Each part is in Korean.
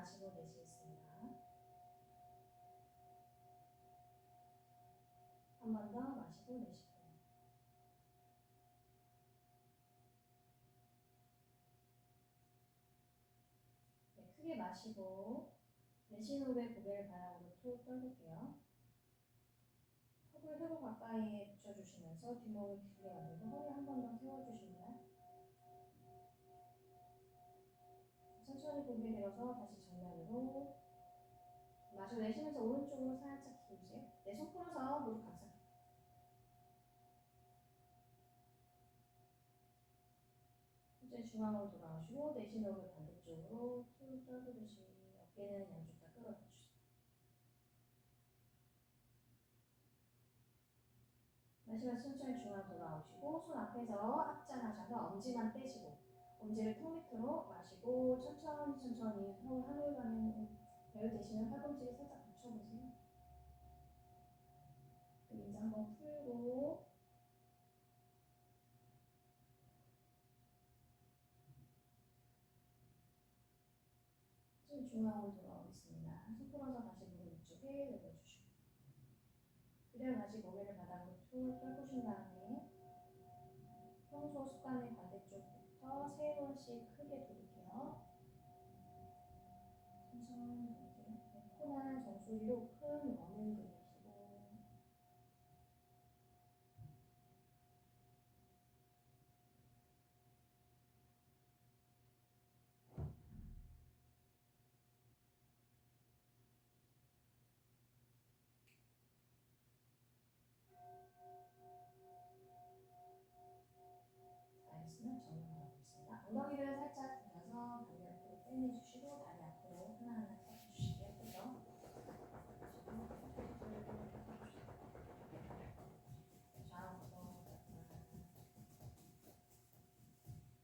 마시고 내쉬겠습니다. 한 번 더 마시고 내쉬고. 네, 크게 마시고 내쉬는 후에 고개를 바닥으로 툭 떨굴게요. 턱을 혀로 가까이에 붙여주시면서 뒷목을 길게 만들고 허리 한 번 더 세워주십니다. 천천히 고개 들어서 다시 정면으로 마시고 내쉬면서 오른쪽으로 살짝 기울이세요. 네, 손 풀어서 무릎 각상. 이제 중앙으로 돌아오시고 내쉬는 호흡 반대쪽으로 툭 떨구듯이 어깨는 양쪽 다 끌어주세요. 마시면서 천천히 중앙 돌아오시고 손 앞에서 앞잔하셔서 엄지만 떼시고 엄지를 턱 밑으로 마시고 천천히 턱을 하늘 방향으로 내려대시면 팔꿈치를 살짝 붙여보세요. 그 인자 한번 풀고 중앙으로 돌아오겠습니다. 손 풀어서 다시 무릎 위쪽에 내려주시고 그대로 다시 고개를 바닥으로 툭 떨구신 다음에 평소 습관의 반대쪽부터 3번씩 크게 돌릴게요. 천천히 돌리세요. 코나 정수리로 큰 원을 그리시고 알겠으면 정면하고 있습니다. 엉덩이를 살짝 들어서 다리 앞으로 빼내주시고 다리 앞으로 하나하나 펴주시기 예쁘죠?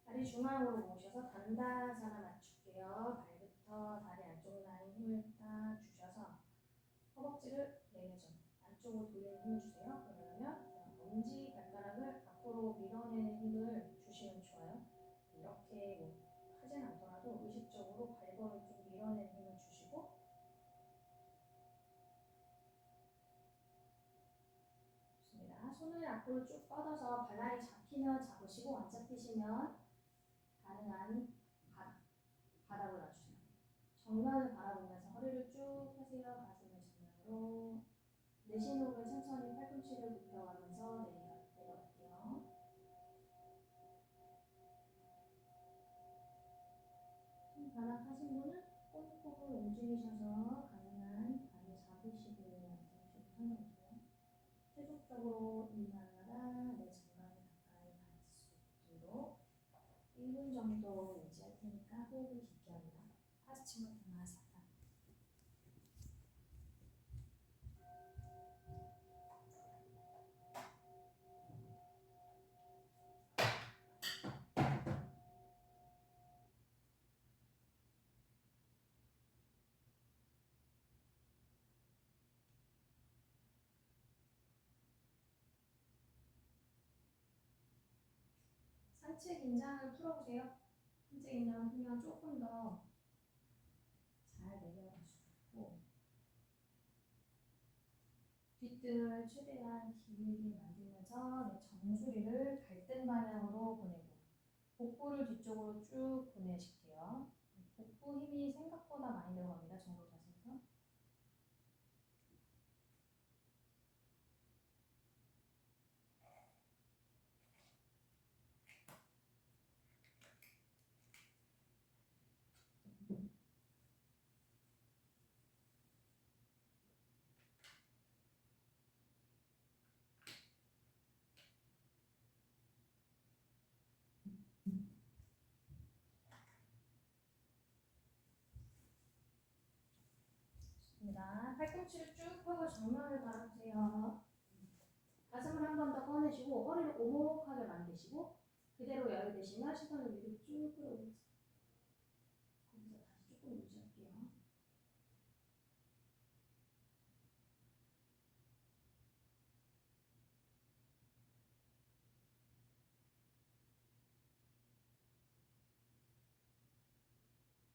다리 중앙으로 모셔서 단다사나 맞출게요. 발부터 다리 안쪽 라인 힘을 딱 주셔서 허벅지를 내려줘 안쪽으로 돌리는 힘을 주세요. 그러면 엄지 발가락을 앞으로 밀어내는 힘을 주시면 좋아요. 이렇게 뭐 하진 않더라도 의식적으로 발걸음 좀 밀어내는 힘을 주시고 좋습니다. 손을 앞으로 쭉 뻗어서 발날이 잡히면 잡으시고 안 잡히시면 가능한 바닥을 놔주세요. 정면을 바라보면서 허리를 쭉 펴세요. 가슴을 정면으로 내쉬는 호흡에 천천히 팔꿈치를 굽혀가면서 내려갈게요. 손 반납하신 분은 꼼꼼히 움직이셔서 가능한 발을 잡으시고 완성하셔도 상관없어요. 최종적으로 이마가 내 정강에 가까이 갈 수 있도록 1분 정도 유지할 테니까 호흡을 깊게 합니다. 파스치모타나아사나. 상체 긴장을 풀어보세요. 상체 긴장을 풀면 조금 더 잘 내려갈 수 있고 뒷등을 최대한 길게 만들면서 내 정수리를 갈등 방향으로 보내고 복부를 뒤쪽으로 쭉 보내실게요. 복부 힘이 생각보다 많이 들어갑니다. 정로 자세에서. 좋습니다. 팔꿈치를 쭉 펴고 정면을 바라보세요. 가슴을 한 번 더 꺼내시고 허리를 오목하게 만드시고 그대로 여유되시면 시선을 위로 쭉 끌어올리세요. 거기서 다시 조금 유지할게요.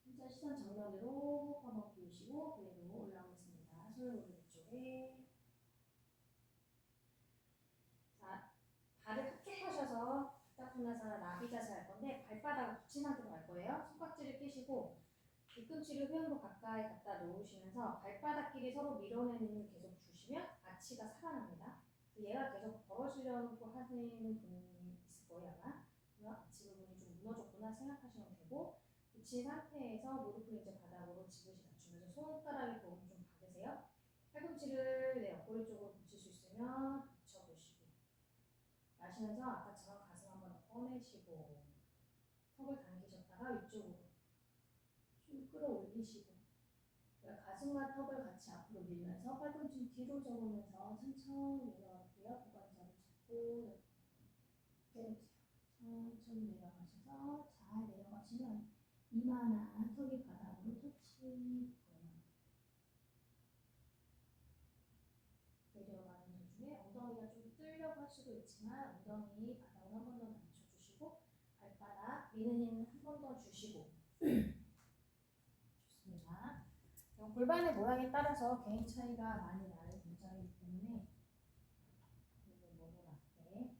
진짜 시선 정면으로 허벅 비우시고 그대로 올라오겠습니다. 손을 무릎 위쪽에. 자, 발을 합축하셔서 바닥분해서 나비 자세 할 건데 발바닥을 붙인 상태로 갈 거예요. 손깍지를 끼시고 뒤꿈치를 회음부 가까이 갖다 놓으시면서 발바닥끼리 서로 밀어내는 힘을 계속 주시면 아치가 살아납니다. 얘가 계속 벌어지려고 하시는 분이 있을 거예요 아마. 아치 부분이 좀 무너졌구나 생각하시면 되고, 붙인 상태에서 무릎을 이제 바닥으로 지그시 낮추면서 손가락에 도움 좀 받으세요. 팔꿈치를 내 옆구리 쪽으로 붙일 수 있으면 붙여보시고, 마시면서 아까처럼 가슴 한번 더 꺼내시고, 턱을 당기셨다가 위쪽으로 쭉 끌어올리시고, 가슴과 턱을 같이 앞으로 밀면서 팔꿈치 뒤로 접으면서 천천히 내려갈게요. 고관절을 잡고 내려오세요. 천천히 내려가셔서 잘 내려가시면 이마나 턱이 바닥으로 터치. 내려가는 도중에 엉덩이가 좀 뜨려고 할 수도 있지만 엉덩이 바닥을 한 번 더 낮춰주시고 발바닥 미는 힘 한 번 더 주시고. 좋습니다. 골반의 모양에 따라서 개인 차이가 많이 나는 동작이기 때문에 몸에 맞게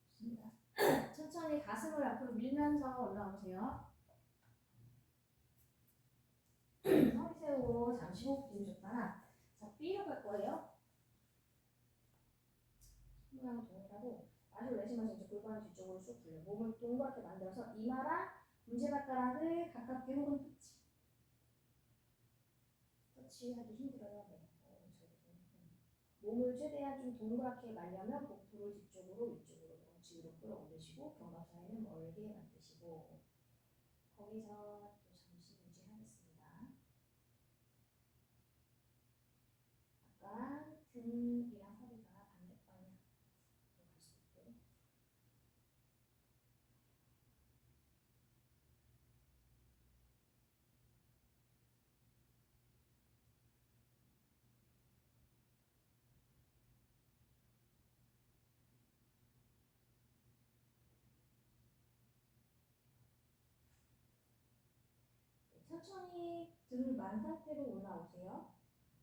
좋습니다. 천천히 가슴을 앞으로 밀면서 올라오세요. 허리 세우고 잠시 호흡 주셨다가 자, B로 갈 거예요. 모양 동일하고 마시고 내쉬면서 이제 골반 뒤쪽으로 쭉 돌려 몸을 동그랗게 만들어서 이마랑 엄지발가락을 가깝게 혹은 터치하기 힘들어요. 네. 몸을 최대한 좀 동그랗게 말려면 복부를 뒤쪽으로 위쪽으로 뒤로 끌어올리시고 견갑 사이는 멀게 만드시고, 거기서 또 잠시 유지하겠습니다. 약간 등이랑 허리가 반대 방향으로 갈 수 있도록. 천천히 등을 만 상태로 올라오세요.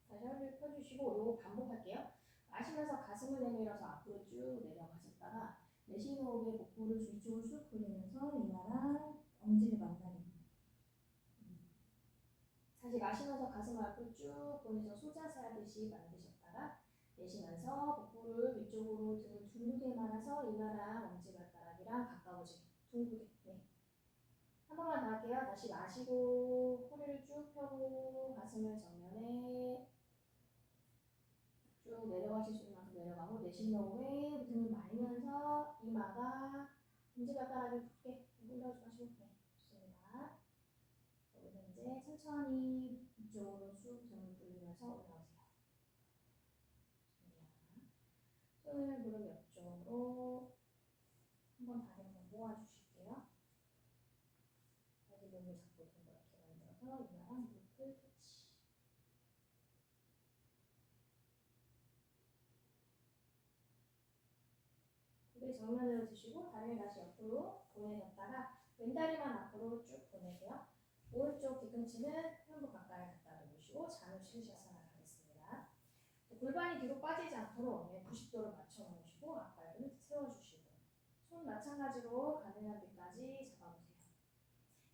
다시 허리를 펴주시고 요거 반복할게요. 마시면서 가슴을 내밀어서 앞으로 쭉 내려가셨다가 내쉬는 호흡에 복부를 위쪽으로 쑥 돌리면서 이마랑 엄지를 만나게. 다시 마시면서 가슴을 앞으로 쭉 보내서 소자세 하듯이 만드셨다가 내쉬면서 복부를 위쪽으로 등을 둥글게 말아서 이마랑 엄지발가락이랑 가까워지게 둥글게. 네. 한 번만 더 할게요. 다시 마시고 허리를 쭉 펴고 가슴을 정면에 쭉 내려가실 수 있는 만큼 내려가고, 내쉬는 호흡에 등을 말면서 이마가 엄지발가락을 붙게 올려주시고. 네, 좋습니다. 여기서 이제 천천히 이쪽으로 쑥 등을 돌리면서 올라오세요. 좋습니다. 손을 무릎 옆쪽으로 한번 다리 한번 모아주실게요. 다시 몸을 잡고 동그랗게 만들어서 이마랑 무릎을 터치. 고개 정면으로 드시고 다리를 다시 옆으로 보내셨다가 왼다리만 앞으로 쭉 보내세요. 오른쪽 뒤꿈치는 흉부 가까이 갖다 놓으시고 잔우 실시아사나 가겠습니다. 골반이 뒤로 빠지지 않도록 90도를 맞춰 놓으시고 앞발을 세워주시고 손 마찬가지로 가능한 데까지 잡아보세요.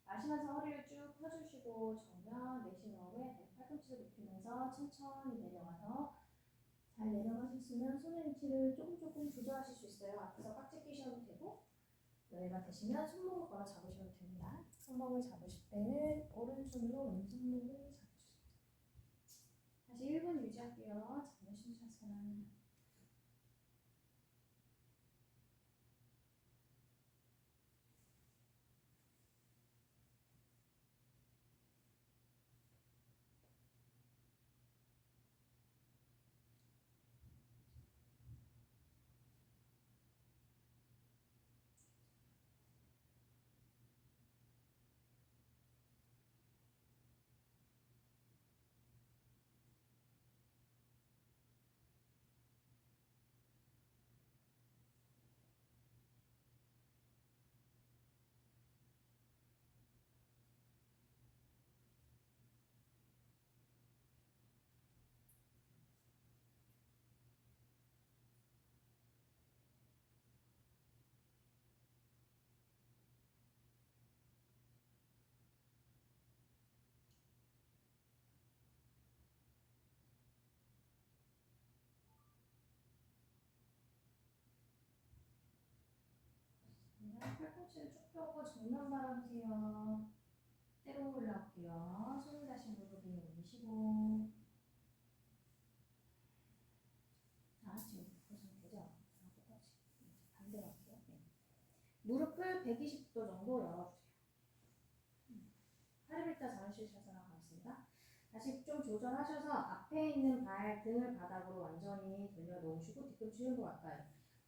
마시면서 허리를 쭉 펴주시고 정면 내쉬는 호흡에 팔꿈치를 높이면서 천천히 내려가서 잘 내려가셨으면 손의 위치를 조금 조절하실 수 있어요. 앞에서 깍지 끼셔도 되고 여유가 되시면 손목을 걸어 잡으셔도 됩니다. 손목을 잡으실 때는 오른손으로 왼손목을 잡으시면 다시 1분 유지할게요. 자유심사선. 팔꿈치를 쭉 펴고 정면 바라보세요. 때로 올라올게요. 손을 다시 무릎 위에 올리시고 자, 지금 보시면 되죠? 똑같이 반대로 할게요. 네. 무릎을 120도 정도 열어주세요. 팔을 일단 잡으셔서 나가겠습니다. 다시 좀 조절하셔서 앞에 있는 발 등을 바닥으로 완전히 돌려놓으시고 뒤꿈치 흉부 가까이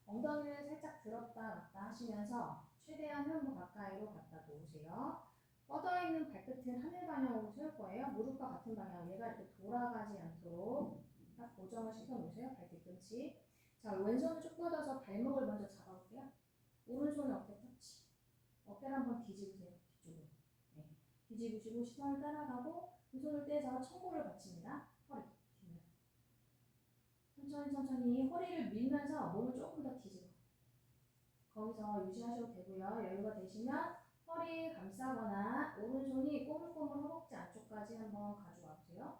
엉덩이를 살짝 들었다 놨다 하시면서 최대한 흉부 가까이로 갖다 놓으세요. 뻗어있는 발끝은 하늘 방향으로 세울 거예요. 무릎과 같은 방향, 얘가 이렇게 돌아가지 않도록 딱 고정을 시켜놓으세요. 발 뒤꿈치. 자, 왼손을 쭉 뻗어서 발목을 먼저 잡아볼게요. 오른손은 어깨 터치. 어깨를 한번 뒤집으세요. 뒤쪽으로. 네. 뒤집으시고 시선을 따라가고 두 손을 떼서 청골을 받칩니다. 허리 뒷면. 천천히 허리를 밀면서 몸을 조금 더 뒤집어. 거기서 유지하셔도 되고요. 여유가 되시면 허리 감싸거나 오른손이 꼬물꼬물 허벅지 안쪽까지 한번 가져와 보세요.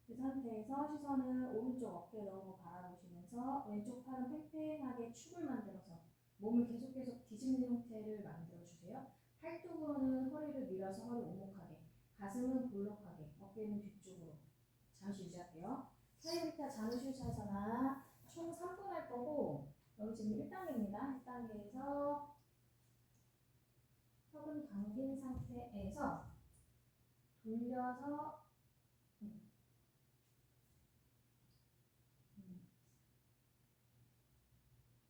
그 상태에서 시선을 오른쪽 어깨 너머 바라보시면서 왼쪽 팔은 팽팽하게 축을 만들어서 몸을 계속 뒤집는 형태를 만들어주세요. 팔뚝으로는 허리를 밀어서 허리 오목하게, 가슴은 볼록하게, 어깨는 뒤쪽으로. 잠시 유지할게요. 사이비타 자누슈샤사나 총 3분 할 거고 여기 지금 1단계입니다. 1단계에서 턱은 당긴 상태에서 돌려서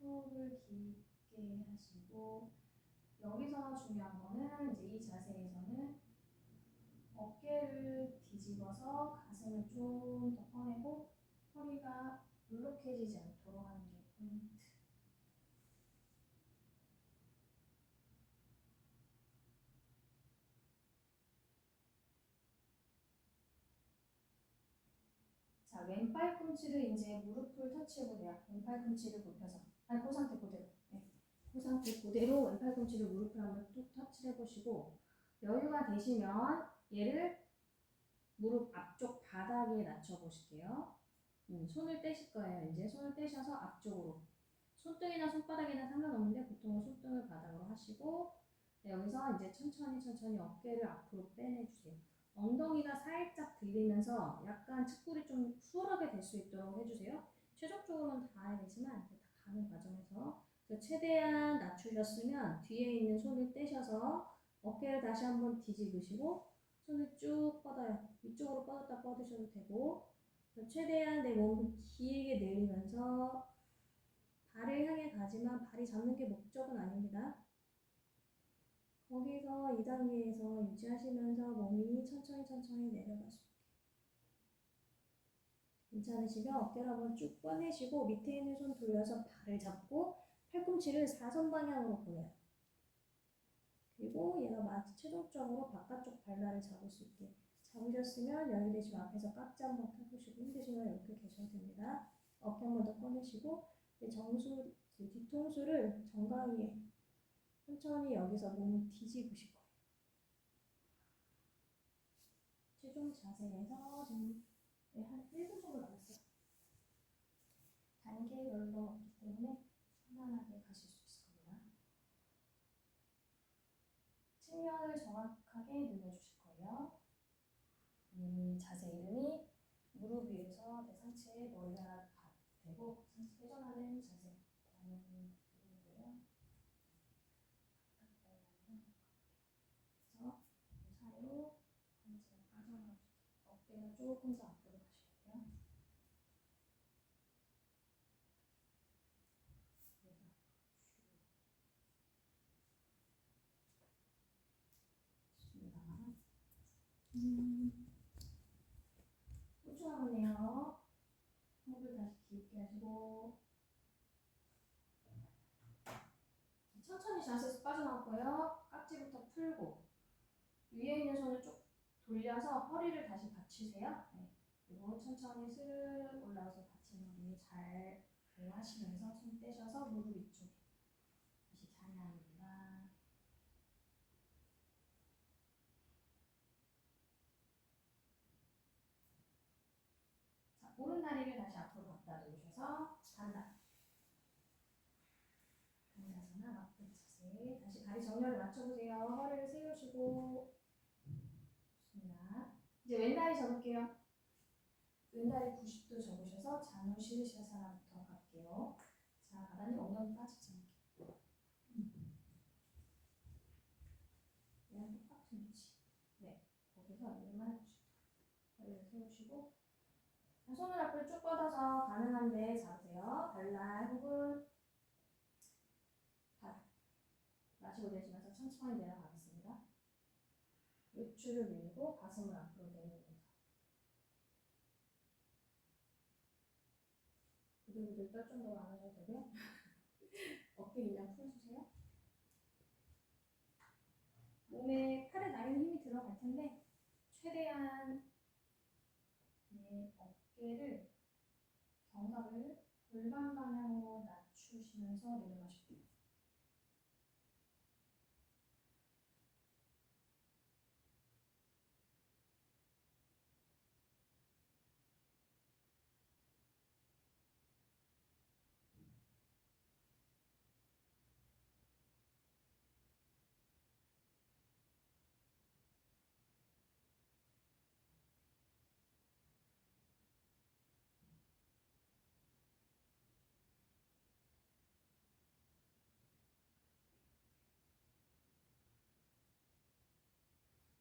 호흡을 깊게 하시고 여기서 중요한 거는 이제 이 자세에서는 어깨를 뒤집어서 가슴을 좀 더 꺼내고 허리가 볼록해지지 않도록 하는 게 포인트. 자, 왼팔 꿈치를 이제 무릎을 터치해보세요. 왼팔 꿈치를 굽혀서. 아니, 그 상태 그대로. 네. 그 상태 그대로 왼팔 꿈치를 무릎을 한번 뚝 터치를 해보시고 여유가 되시면 얘를 무릎 앞쪽 바닥에 낮춰보실게요. 손을 떼실 거예요. 이제 손을 떼셔서 앞쪽으로. 손등이나 손바닥이나 상관없는데 보통은 손등을 바닥으로 하시고 네, 여기서 이제 천천히 어깨를 앞으로 빼내주세요. 엉덩이가 살짝 들리면서 약간 측골이 좀 수월하게 될 수 있도록 해주세요. 최종적으로는 다 해야 되지만 다 가는 과정에서 최대한 낮추셨으면 뒤에 있는 손을 떼셔서 어깨를 다시 한번 뒤집으시고 손을 쭉 뻗어요. 위쪽으로 뻗었다 뻗으셔도 되고 최대한 내 몸을 길게 내리면서 발을 향해 가지만 발이 잡는 게 목적은 아닙니다. 거기서 2단계에서 유지하시면서 몸이 천천히 내려갈 수 있게. 괜찮으시면 어깨를 한번 쭉 꺼내시고 밑에 있는 손 돌려서 발을 잡고 팔꿈치를 사선 방향으로 보내요. 그리고 얘가 최종적으로 바깥쪽 발날을 잡을 수 있게 잡으셨으면 열리시면 앞에서 깍지 한번 펴보시고 힘드시면 이렇게 계셔도 됩니다. 어깨 한 번 더 꺼내시고 뒤통수를 정강이에 천천히 여기서 몸을 뒤집으실 거예요. 최종 자세에서 지금 한 1분 정도 남았어요. 단계별로 없기 때문에 편안하게 가실 수 있을 겁니다. 측면을 정확하게 늘려주실 거예요. 이 자세 이름이 무릎 위에서 내 상체에 머리가 대고 상체 회전하는 자세라는 이름이고요. 그래서 이 사이로 상체가 빠져나올 수 있게 어깨가 조금 더 앞으로 가셔야 돼요. 좋습니다. 5초 남았네요. 호흡을 다시 깊게 하시고 천천히 자세에서 빠져나왔고요. 깍지부터 풀고 위에 있는 손을 쭉 돌려서 허리를 다시 받치세요. 네. 그리고 천천히 스르륵 올라와서 받친 허리 잘 보호하시면서 손 떼셔서 무릎 위쪽에 다시 잔향입니다. 자, 오른 다리를 다시 앞으로 갖다 놓으셔서 단다. 단다사나 맞불 자세. 다시 다리 정렬을 맞춰보세요. 허리를 세우시고 좋습니다. 이제 왼다리 접을게요. 왼다리 90도 접으셔서 잔우 시르시라사나부터 갈게요. 자, 바닥에 엉덩이 빠지지 않게. 그냥 똑같은 위치. 네, 거기서 1만 90도. 허리를 세우시고 자, 손을 앞으로 쭉 뻗어서 가능한데 잡으세요. 발날 혹은 바닥. 마시고 내쉬면서 천천히 내려가겠습니다. 요추를 밀고 가슴을 앞으로 내밀면서 부들부들 떨 정도로 안 하셔도 되고요. 어깨 긴장 풀어주세요. 몸에 팔에 나이는 힘이 들어갈 텐데 최대한 어깨를 견갑을 골반 방향으로 낮추시면서 내려가십시오.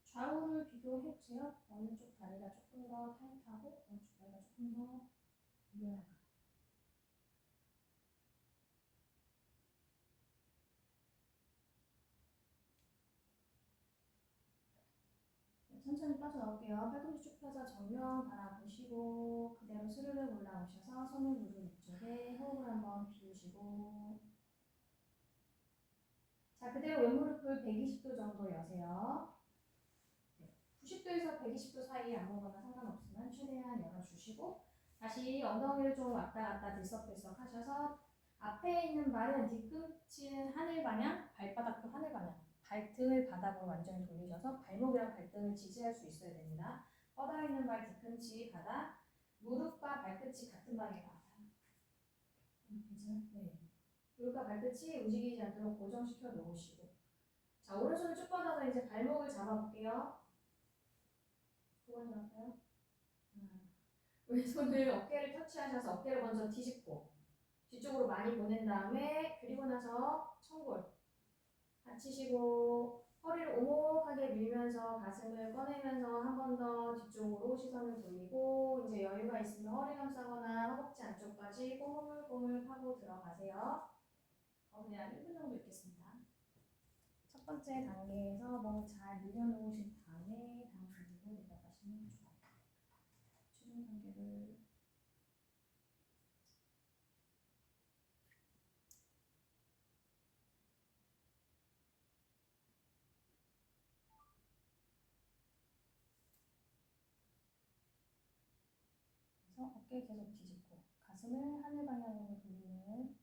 좌우를 비교해보세요. 어느 쪽 다리가 조금 더 타이트하고 어느 쪽 다리가 조금 더 유연한가. 천천히 빠져나올게요. 팔꿈치 쭉 펴서 정면 바라보시고 그대로 스르륵 올라오셔서 손을 무릎 위쪽에 호흡을 한번 비우시고 자, 그대로 왼무릎을 120도 정도 여세요. 90도에서 120도 사이에 아무거나 상관없지만 최대한 열어주시고 다시 엉덩이를 좀 왔다 갔다 들썩들썩 하셔서 앞에 있는 발은 뒤꿈치는 하늘 방향, 발바닥도 하늘 방향, 발등을 바닥으로 완전히 돌리셔서 발목이랑 발등을 지지할 수 있어야 됩니다. 뻗어 있는 발 뒤꿈치 바닥, 무릎과 발끝이 같은 방향에 나와요. 괜찮아요? 네. 무릎과 발끝이 움직이지 않도록 고정시켜 놓으시고 자, 오른손을 쭉 뻗어서 이제 발목을 잡아볼게요. 그건 잡아요. 왼손을 어깨를 터치하셔서 어깨를 먼저 뒤집고 뒤쪽으로 많이 보낸 다음에 그리고 나서 청골 받치시고 허리를 오목하게 밀면서 가슴을 꺼내면서 한 번 더 뒤쪽으로 시선을 돌리고 이제 여유가 있으면 허리 감싸거나 허벅지 안쪽까지 꼬물꼬물 파고 들어가세요. 그냥 1분 정도 있겠습니다. 첫 번째 단계에서 너무 잘 늘려놓으신 다음에 다음 단계로 내려가시면 좋아요. 최종 단계를 어깨 계속 뒤집고 가슴을 하늘 방향으로 돌리는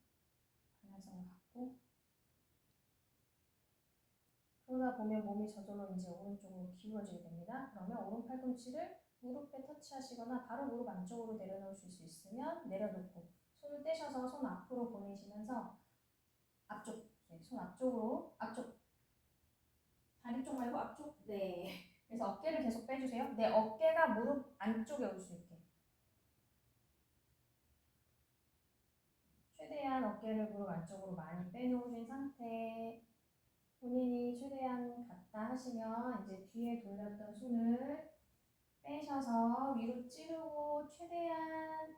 방향성을 갖고 그러다 보면 몸이 저절로 이제 오른쪽으로 기울어지게 됩니다. 그러면 오른 팔꿈치를 무릎에 터치하시거나 바로 무릎 안쪽으로 내려놓으실 수 있으면 내려놓고 손을 떼셔서 손 앞으로 보내시면서 앞쪽, 네, 손 앞쪽으로 앞쪽 다리 쪽 말고 앞쪽. 네. 그래서 어깨를 계속 빼주세요. 내 어깨가 무릎 안쪽에 올 수 있게. 최대한 어깨를 무릎 안쪽으로 많이 빼놓으신 상태. 본인이 최대한 갔다 하시면 이제 뒤에 돌렸던 손을 빼셔서 위로 찌르고 최대한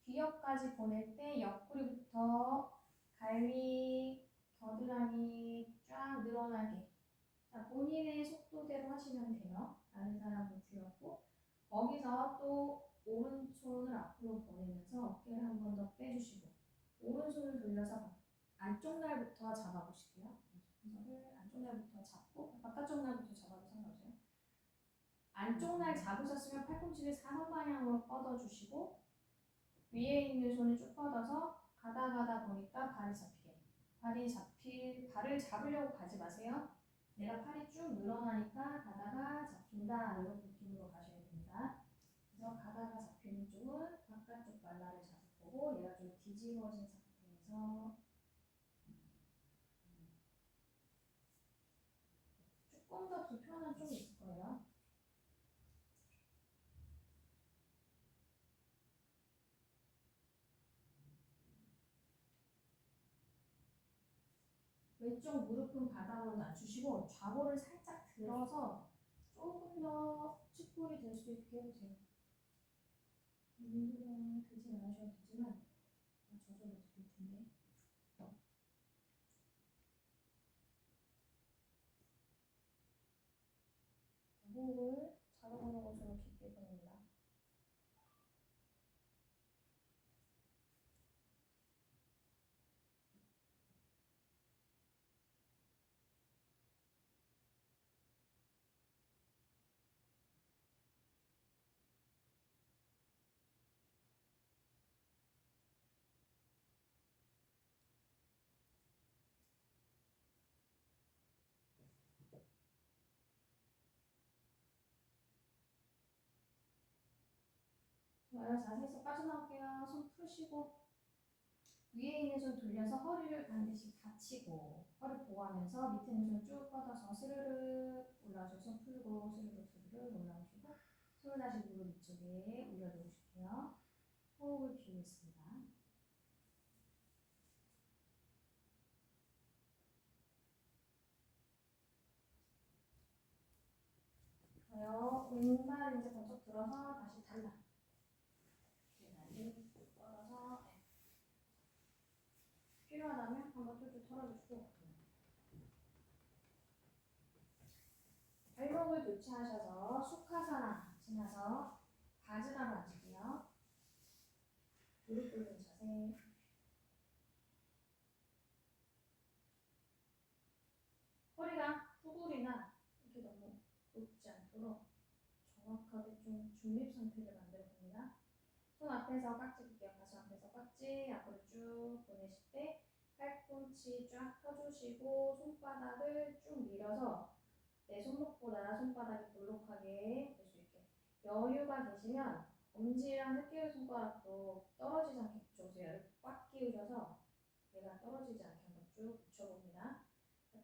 귀엽까지 보낼 때 옆구리부터 갈비, 겨드랑이 쫙 늘어나게. 자, 본인의 속도대로 하시면 돼요. 다른 사람은 귀엽고 거기서 또 오른손을 앞으로 보내면서 어깨를 한 번 더 빼주시고 오른손을 돌려서 안쪽 날부터 잡아보실게요. 손을 안쪽 날부터 잡고 바깥쪽 날부터 잡아도 상관없어요. 안쪽 날 잡으셨으면 팔꿈치를 4번 방향으로 뻗어주시고 위에 있는 손을 쭉 뻗어서 가다 보니까 발을 잡으려고 가지 마세요. 내가 팔이 쭉 늘어나니까 가다가 잡힌다 이런 느낌으로 가셔야 됩니다. 그래서 가다가 잡히는 쪽은 바깥쪽 발날을 잡을 거고 얘가 좀 뒤집어진 상태에서 조금 더 불편한 쪽이 있을 거예요. 왼쪽 무릎은 바닥으로 낮추시고 좌볼을 살짝 들어서 조금 더 측골이 될 수 있게 해보세요. 운동은 되진 않으셔도 되지만 저절로 드릴 텐데. 호흡을 자동으로 곳으로 깊게 보냅니다. 좋아요. 자세에서 빠져나올게요. 손 푸시고 위에 있는 손 돌려서 허리를 반드시 받치고 허리 보호하면서 밑에 있는 손 쭉 뻗어서 스르르 올라오셔서 손 풀고 스르르 올라오시고 손을 다시 무릎 위쪽에 올려놓으실게요. 호흡을 비우겠습니다. 좋아요. 왼발 이제 번쩍 들어서 다시 달라. 필요하다면 한번 툴툴 털어주시고 발목을 교체하셔서 수카사나 지나서 바지라로 앉을게요. 무릎 꿇는 자세. 허리가 후굴이나 이렇게 너무 높지 않도록 정확하게 좀 중립 상태를 만들어 봅니다. 손 앞에서 깍지 볼게요. 가슴 앞에서 깍지 앞으로 쭉 보내실 때 팔꿈치 쫙 펴주시고 손바닥을 쭉 밀어서 내 손목보다 손바닥이 볼록하게 될 수 있게 여유가 되시면 엄지랑 새끼 손가락도 떨어지지 않게 붙여보세요. 꽉 끼우셔서 얘가 떨어지지 않게 한번 쭉 붙여봅니다.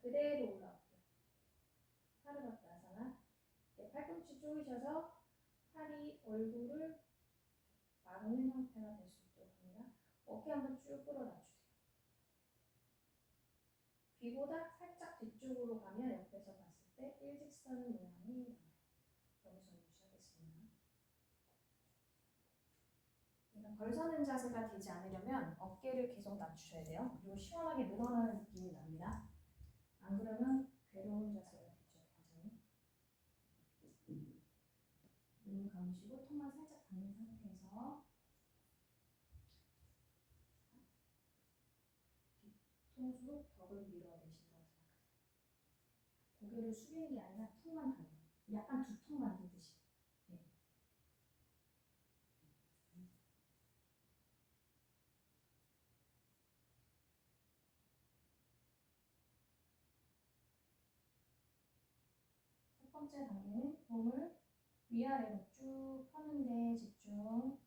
그대로 올라올게요. 파르바타사나 팔꿈치 조이셔서 팔이 얼굴을 막는 형태가 될 수 있도록 합니다. 어깨 한번 쭉 끌어놔주세요. 귀보다 살짝 뒤쪽으로 가면 옆에서 봤을 때 일직선 모양이 나와요. 여기서 유지하겠습니다. 벌서는 자세가 되지 않으려면 어깨를 계속 낮추셔야 돼요. 그리고 시원하게 늘어나는 느낌이 납니다. 안 그러면 괴로운 자세가 되죠. 굉장히. 눈 감으시고 턱만 살짝 닫는 상태에서 뒤통수 벽을 밀어내신다고 생각하세요. 고개를 숙이는 게 아니라 턱만 닫는, 약간 두턱 만들듯이. 네. 번째 단계는 몸을 위아래로 쭉 펴는데 집중.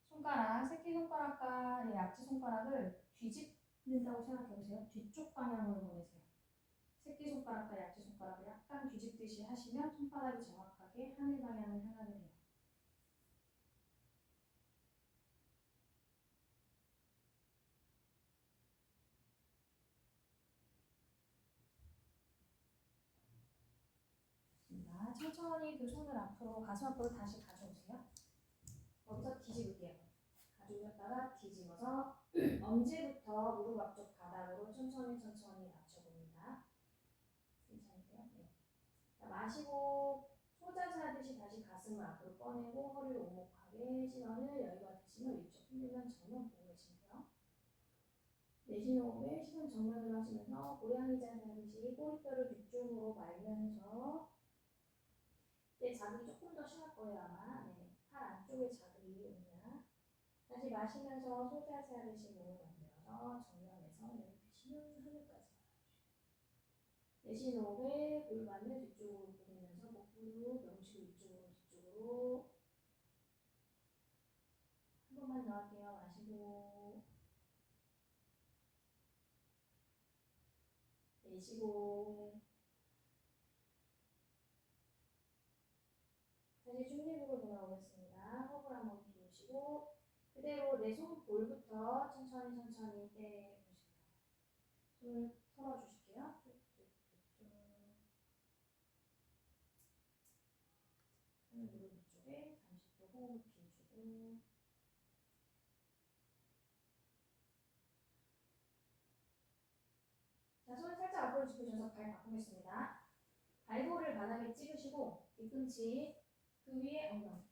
손가락, 새끼손가락과 약지손가락을 뒤집는다고 생각해보세요. 뒤쪽 방향으로 보내세요. 새끼손가락과 약지손가락을 약간 뒤집듯이 하시면 손바닥이 정확하게 하늘 방향을 향하게 돼요. 천천히 그 손을 앞으로, 가슴 앞으로 다시 가져오세요. 거기서 뒤집을게요. 가져오셨다가 뒤집어서 엄지부터 무릎 앞쪽 바닥으로 천천히 낮춰봅니다. 괜찮으세요? 네. 자, 마시고 소자세 하듯이 다시 가슴을 앞으로 꺼내고 허리를 오목하게 시선을 여유가 되시면 위쪽 흔들면 정면 보고 계시고요. 내쉬는 호흡에 시선 정면으로 하시면서 고양이 자세 하듯이 꼬리뼈를 뒤쪽으로 말면서 자극이 조금 더 심할 거예요 아마. 네. 팔 안쪽에 자극이 오냐. 다시 마시면서 소자세 하듯이 몸을 만들어서 정면에서 여기 되시면 하늘까지 내쉬는 호흡에 골반을 뒤쪽으로 보내면서 복부로 명치로 위쪽으로 뒤쪽으로 한 번만 더 할게요. 마시고 내쉬고 다시 중립으로 돌아오겠습니다. 허브를 한번 비우시고 그대로 내 손 볼부터 천천히 떼보세요. 손을 털어주실게요. 손을 무릎 위쪽에 잠시 또 호흡을 비우시고 자, 손을 살짝 앞으로 짚으셔서 발 바꾸겠습니다. 발볼을 바닥에 찍으시고 뒤꿈치 그 위에 엉덩이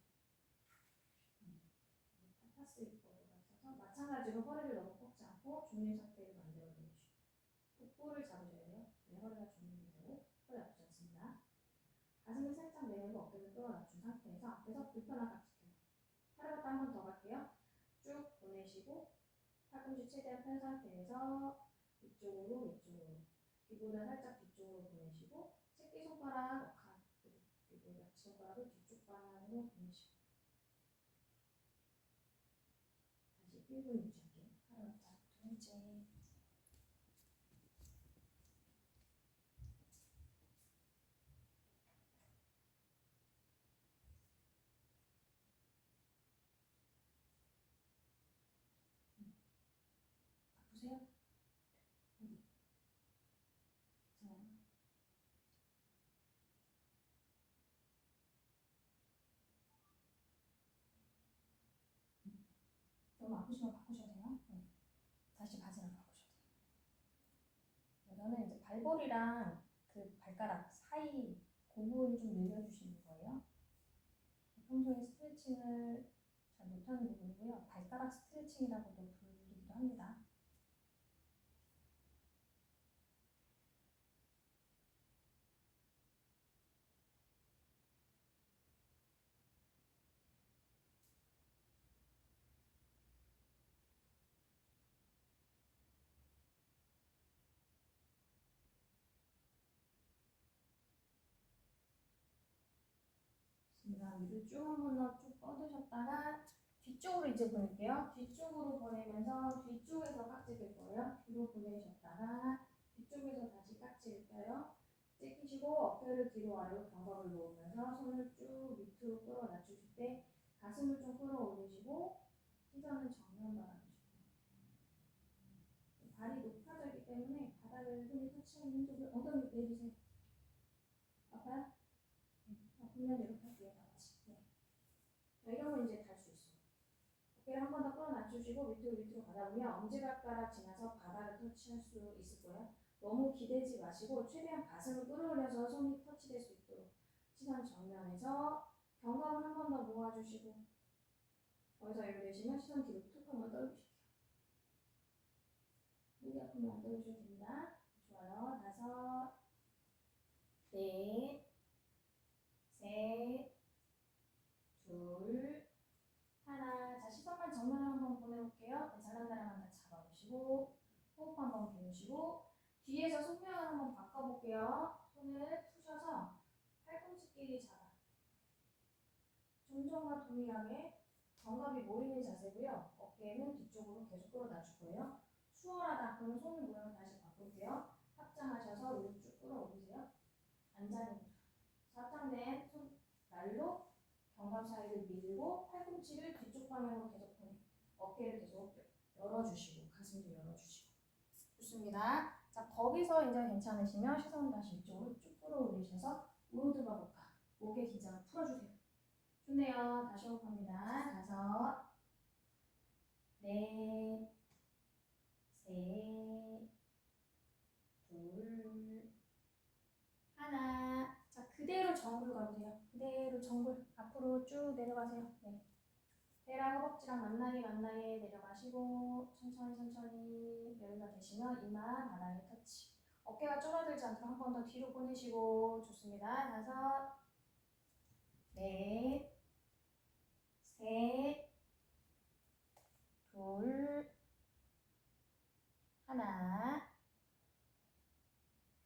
타파스 입법으로 있어서 마찬가지로 허리를 너무 꺾지 않고 중립 상태를 만들어 주시고 복부를 잡으셔야 돼요. 네, 허리가 중립이 되고 허리 아프지 않습니다. 가슴을 살짝 내밀고 어깨를 끌어 낮춘 상태에서 앞에서 불편한 깍지껴요. 팔을 갖다 한 번 더 갈게요. 쭉 보내시고 팔꿈치 최대한 편 상태에서 위쪽으로 귀보다 살짝 뒤쪽으로 보내시고 새끼손가락 그리고 약지손가락을 뒤쪽 방향으로 보내시고 다시 1분 유지할게요. 하루 갔다 두 번째 아프세요? 어디? 괜찮아요? 너무 아프시면 바꾸셔도 돼요. 네. 다시 바지랑 바꾸셔도 돼요. 이거는 이제 발볼이랑 그 발가락 사이 그 부분 좀 늘려주시는 거예요. 평소에 스트레칭을 잘 못하는 부분이고요. 발가락 스트레칭이라고도 부르기도 합니다. 위로 쭉 한 번 더 쭉 뻗으셨다가 뒤쪽으로 이제 보낼게요. 뒤쪽으로 보내면서 뒤쪽에서 깍지를 거예요. 뒤로 보내셨다가 뒤쪽에서 다시 깍지를 껴요. 찍히시고 어깨를 뒤로 아래로 견갑을 놓으면서 손을 쭉 밑으로 끌어 낮추실 때 가슴을 좀 끌어올리시고 시선은 정면 바라보시고 발이 높아져 있기 때문에 바닥을 손이 터치하기 힘들고 엉덩이 내리세요. 아파요? 아프면 이렇게 할게요. 다 같이. 네. 자, 이러면 이제 달 수 있어요. 어깨를 한 번 더 끌어 낮추시고 밑으로 가다 보면 엄지발가락 지나서 바닥을 터치할 수 있을 거예요. 너무 기대지 마시고 최대한 가슴을 끌어올려서 손이 터치될 수 있도록 시선 정면에서 견갑을 한 번 더 모아주시고 거기서 여유 되시면 시선 뒤로 툭 한번 떨구실게요. 목이 아프면 안 떨구셔도 됩니다. 좋아요. 5, 넷, 셋, 둘, 하나. 자, 시선만 정면으로 한번 보내볼게요. 네, 잘한다라만 다 잡아보시고 호흡 한번 비우시고 뒤에서 손모양을 한번 바꿔볼게요. 손을 미리 잡아. 종전과 동일하게 견갑이 모이는 자세고요. 어깨는 뒤쪽으로 계속 끌어다줄 거예요. 수월하다. 그럼 손을 모양을 다시 바꿀게요. 합장하셔서 위로 쭉 끌어올리세요. 앉아있는 거죠. 합장된 손 날로 견갑 사이를 밀고 팔꿈치를 뒤쪽 방향으로 계속 보내. 어깨를 계속 열어주시고 가슴도 열어주시고. 좋습니다. 자, 거기서 이제 괜찮으시면 시선 다시 이쪽으로 쭉 끌어올리셔서 우로드 바볼까. 목의 긴장을 풀어주세요. 좋네요. 다시 호흡합니다. 5, 4, 3, 2, 1. 자, 그대로 정글 가보세요. 그대로 정글 앞으로 쭉 내려가세요. 네. 배랑 허벅지랑 만나게 내려가시고 천천히 여유가 되시면 이마 바닥에 터치. 어깨가 좁아들지 않도록 한 번 더 뒤로 보내시고. 좋습니다. 5, 4, 3, 2, 1.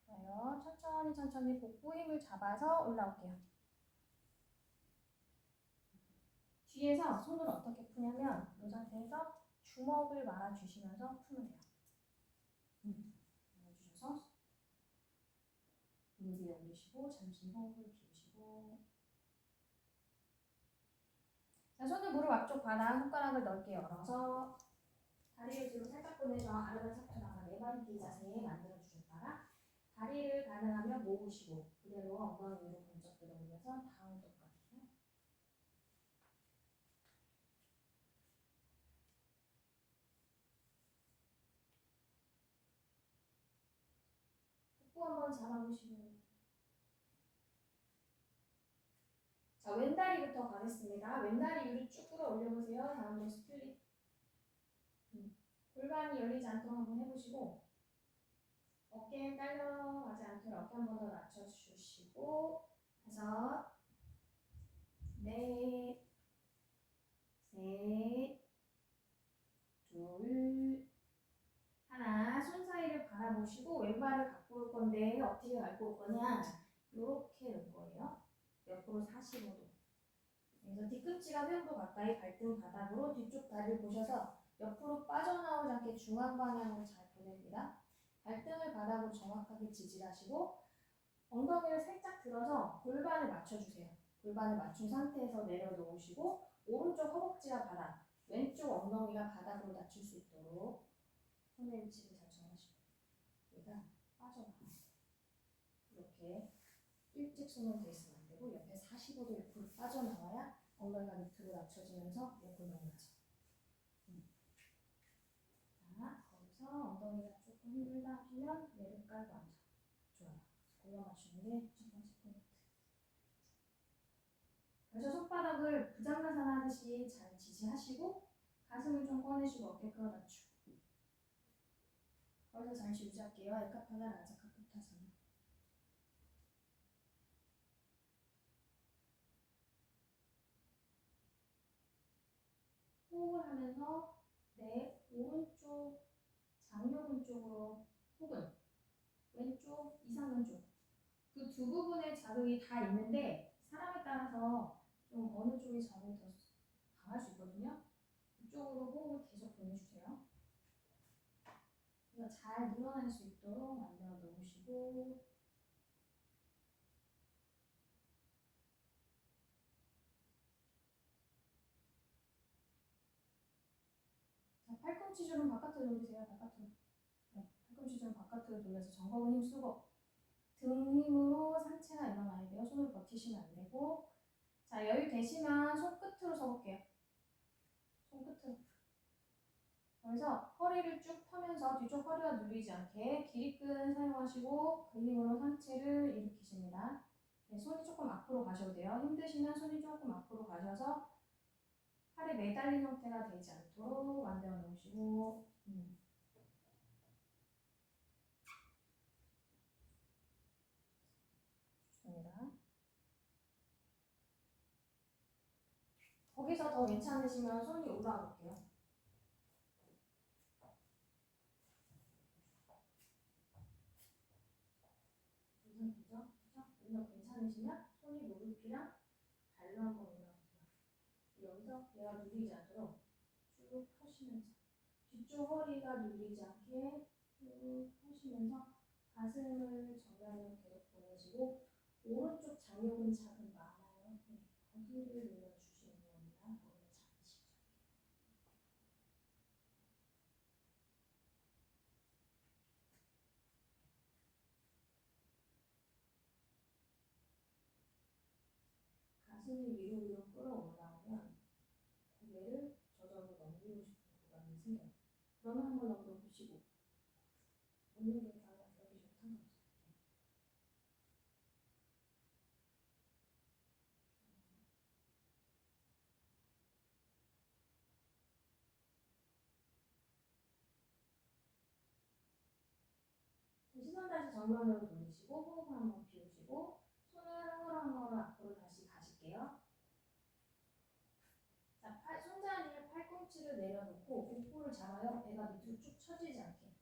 좋아요. 천천히 복부 힘을 잡아서 올라올게요. 뒤에서 손을 어떻게 푸냐면 이 상태에서 주먹을 말아주시면서 풀면 돼요. 말아주셔서 무릎 위에 올리시고 잠시 호흡을 비우시고. 자, 손을 무릎 앞쪽 바닥, 손가락을 넓게 열어서 다리를 뒤로 살짝 보내서 아르반 사토나가 네발기 자세에 만들어주셨다가 다리를 가능하면 모으시고 그대로 엉덩이 위로 번쩍 들어올려서 다음 똑같아요. 복부 한번 잡아보시고. 자, 왼다리부터 가겠습니다. 왼다리 위로 쭉 끌어올려보세요. 다음으로 스플릿. 골반이 열리지 않도록 한번 해보시고 어깨 딸려가지 않도록 어깨 한 번 더 낮춰주시고 5, 4, 3, 2, 1. 손 사이를 바라보시고 왼발을 갖고 올 건데 어떻게 갖고 올 거냐. 이렇게 놓을 거예요. 옆으로 45도. 그래서 뒤꿈치가 회음부 가까이 발등 바닥으로 뒤쪽 다리를 보셔서 옆으로 빠져나오지 않게 중앙 방향으로 잘 보냅니다. 발등을 바닥으로 정확하게 지지하시고 엉덩이를 살짝 들어서 골반을 맞춰주세요. 골반을 맞춘 상태에서 내려놓으시고 오른쪽 허벅지가 바닥, 왼쪽 엉덩이가 바닥으로 낮출 수 있도록 손의 위치를 잘 정하시고 얘가 빠져나와요. 이렇게 일직선으로 돼 있으면 안 되고 옆에 45도 옆으로 빠져나와야 엉덩이가 밑으로 낮춰지면서 옆으로 넘어가죠. 자, 거기서 엉덩이가 조금 힘들다 하시면 내를 깔고 앉아. 좋아요. 골반 맞추는 게 첫 번째 포인트. 그래서 손바닥을 부장가산 하듯이 잘 지지하시고 가슴을 좀 꺼내시고 어깨 끌어 낮추고. 거기서 잠시 유지할게요. 에카파다 라자카푸타사나. 호흡을 하면서 내 오른쪽 장요근 쪽으로 혹은 왼쪽 이상근 쪽 그 두 부분의 자극이 다 있는데 사람에 따라서 좀 어느 쪽이 자극이 더 강할 수 있거든요. 그쪽으로 호흡을 계속 보내주세요. 그래서 잘 늘어날 수 있도록 만들어 놓으시고 자, 팔꿈치 좀 바깥으로 돌리세요. 바깥으로. 네, 팔꿈치 좀 바깥으로 돌려서 정거근 힘 쓰고 등 힘으로 상체가 일어나야 돼요. 손으로 버티시면 안 되고. 자, 여유 되시면 손끝으로 서볼게요. 손끝으로. 그래서 허리를 쭉 펴면서 뒤쪽 허리가 눌리지 않게 기립근 사용하시고 그 힘으로 상체를 일으키십니다. 네, 손이 조금 앞으로 가셔도 돼요. 힘드시면 손이 조금 앞으로 가셔서 팔에 매달린 형태가 되지 않도록 만들어 놓으시고 좋습니다. 거기서 더 괜찮으시면 손이 올라가 볼게요. 이 상태죠? 그렇죠? 여기서 괜찮으시면 손이 무릎 높이랑 발로 한번 올라오세요. 여기서 얘가 눌리지 않도록 쭉 펴시면서 뒤쪽 허리가 눌리지 않게 쭉 펴시면서 가슴을 정면으로 계속 보내시고 오른쪽 장요근 자극 많아요. 네, 거기를 눌러주시는 겁니다. 거기를 잡으시죠. 가슴이 위로 끌어올라오면 고개를 저절로 넘기고 싶은 구간이 생겨요. 그러면 한번 넘겨보시고 없는 게 다 여기서 상관없어요. 시선 다시 정면으로 돌리시고 호흡 한번 비우시고 손을 한 걸음 한 걸음 앞으로 다시 가실게요. 자, 손잡이를 팔꿈치를 내려놓고 복부를 잡아요. 배가 밑으로 쭉 처지지 않게.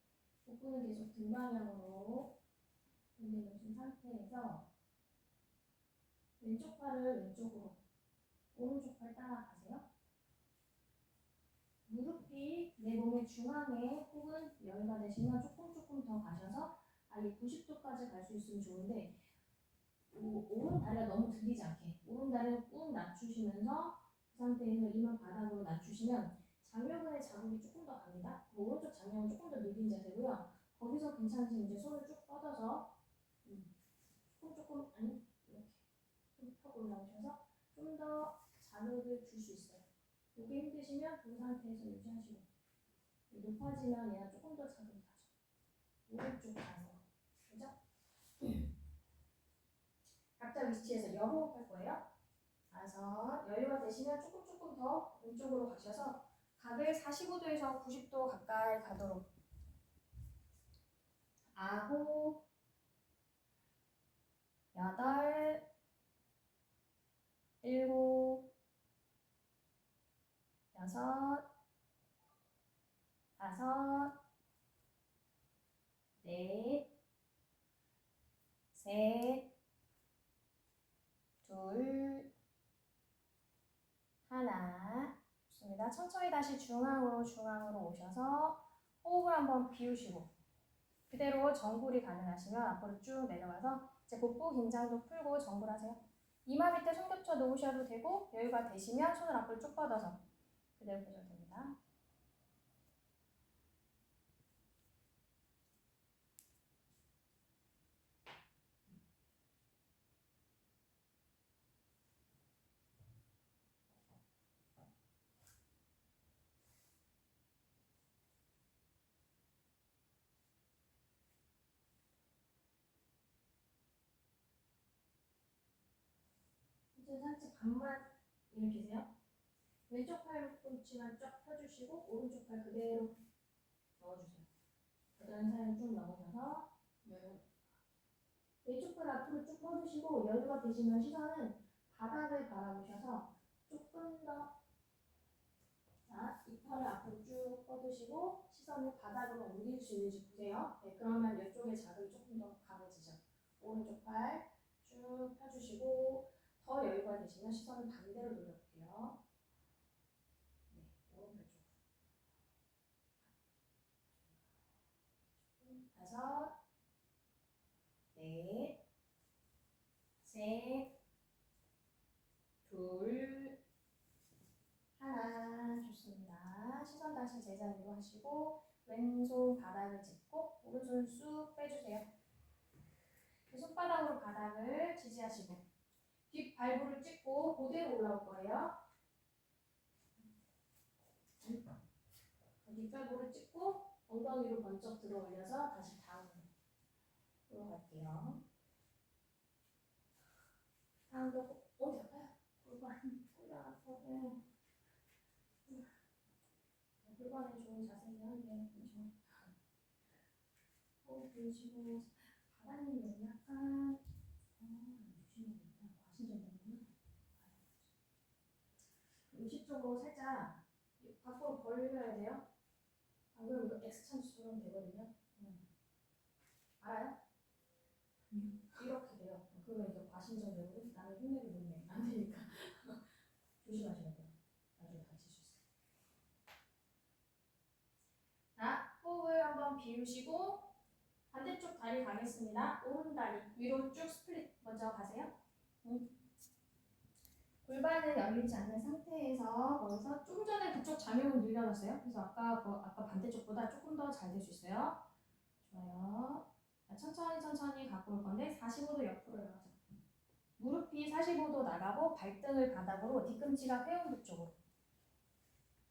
복부는 계속 등 방향으로 내려놓으신 상태에서 왼쪽 팔을 왼쪽으로, 오른쪽 팔 따라가세요. 무릎이 내 몸의 중앙에 혹은 여유가 되시면 조금 더 가셔서 아예 90도까지 갈 수 있으면 좋은데 오른 다리가 너무 들리지 않게 오른 다리를 꾹 낮추시면서 그 상태에서 이만 바닥으로 낮추시면 장요근의 자극이 조금 더 갑니다. 오른쪽 장요근 조금 더 늘린 자세고요. 거기서 괜찮으시면 이제 손을 쭉 뻗어서 조금 아니 이렇게 손 펴고 올라오셔서 좀 더 자극을 줄 수 있어요. 이게 힘드시면 그 상태에서 유지하시고 높아지면 얘가 조금 더 자극이 가죠. 오른쪽 장요 그죠? 각자 위치에서 여호흡 할 거예요. 그래서 여유가 되시면 조금 더 왼쪽으로 가셔서 각을 45도에서 90도 가까이 가도록 9, 8, 7, 6, 5, 4, 3, 2, 1 좋습니다. 천천히 다시 중앙으로 오셔서 호흡을 한번 비우시고 그대로 정굴이 가능하시면 앞으로 쭉 내려가서 이제 복부 긴장도 풀고 정굴하세요. 이마 밑에 손 겹쳐 놓으셔도 되고 여유가 되시면 손을 앞으로 쭉 뻗어서 그대로 보셔도 됩니다. 이제 살짝 반만 일으키세요. 왼쪽 팔꿈치만 쫙 펴주시고 오른쪽 팔 그대로 넣어주세요. 겨드랑이 사이를 쭉 넣으셔서 왼쪽 팔 앞으로 쭉 뻗으시고 여유가 되시면 시선은 바닥을 바라보셔서 조금 더 이 팔을 앞으로 쭉 뻗으시고 시선을 바닥으로 옮길 수 있는지 보세요. 네, 그러면 이쪽에 자극이 조금 더 강해지죠. 오른쪽 팔 쭉 펴주시고 더 여유가 되시면 시선을 반대로 돌려볼게요. 네, 오른팔 쪽. 5, 4, 3, 2, 1 좋습니다. 시선 다시 제자리로 하시고 왼손 바닥을 짚고 오른손 쑥 빼주세요. 손바닥으로 바닥을 지지하시고 뒷발부를 찍고 그대로 올라올 거예요. 뒷발부를 찍고 엉덩이로 번쩍 들어 올려서 다시 다음으로 올라갈게요. 다음도 어디 아파요? 골반 올라가서 골반에 좋은 자세긴 한데 그렇죠? 호흡 비우시고 바닥은 약간 주시는구나. 과신전 되는구나. 의식적으로 살짝 밖으로 벌려야 돼요. 안 그러면 이거 X찬수처럼 되거든요. 알아요? 이렇게 돼요. 그러면 이제 과신전 되고 나는 흉내를 못 내. 한번 비우시고 반대쪽 다리 가겠습니다. 오른 다리 위로 쭉 스플릿 먼저 가세요. 골반을 열리지 않는 상태에서 거기서 좀 전에 그쪽 잠용을 늘려놨어요. 그래서 아까 반대쪽보다 조금 더 잘 될 수 있어요. 좋아요. 천천히 갖고 올 건데 45도 옆으로 열어서 무릎이 45도 나가고 발등을 바닥으로, 뒤꿈치가 회음부 쪽으로,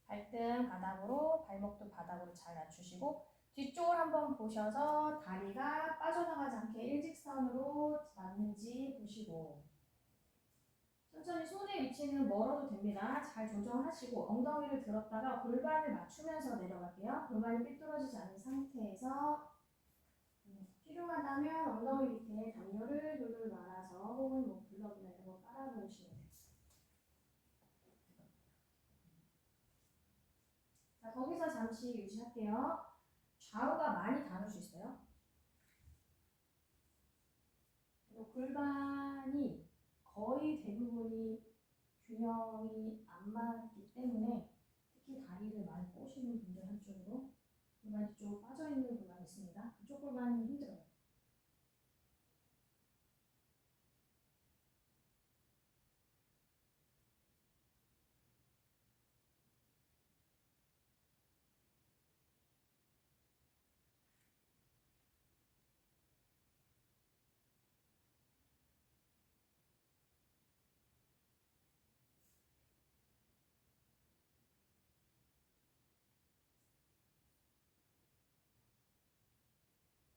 발등 바닥으로, 발목도 바닥으로 잘 낮추시고 뒤쪽을 한번 보셔서 다리가 빠져나가지 않게 일직선으로 맞는지 보시고, 천천히 손의 위치는 멀어도 됩니다. 잘 조정하시고 엉덩이를 들었다가 골반을 맞추면서 내려갈게요. 골반이 삐뚤어지지 않은 상태에서 필요하다면 엉덩이 밑에 담요를 돌돌 말아서 혹은 뭐 블럭이나 이런 거 깔아놓으시면 돼요. 자, 거기서 잠시 유지할게요. 좌우가 많이 다를 수 있어요. 그리고 골반이 거의 대부분이 균형이 안 맞기 때문에 특히 다리를 많이 꼬시는 분들 한쪽으로 골반이 좀 빠져있는 골반이 있습니다. 그쪽 골반이 힘들어요.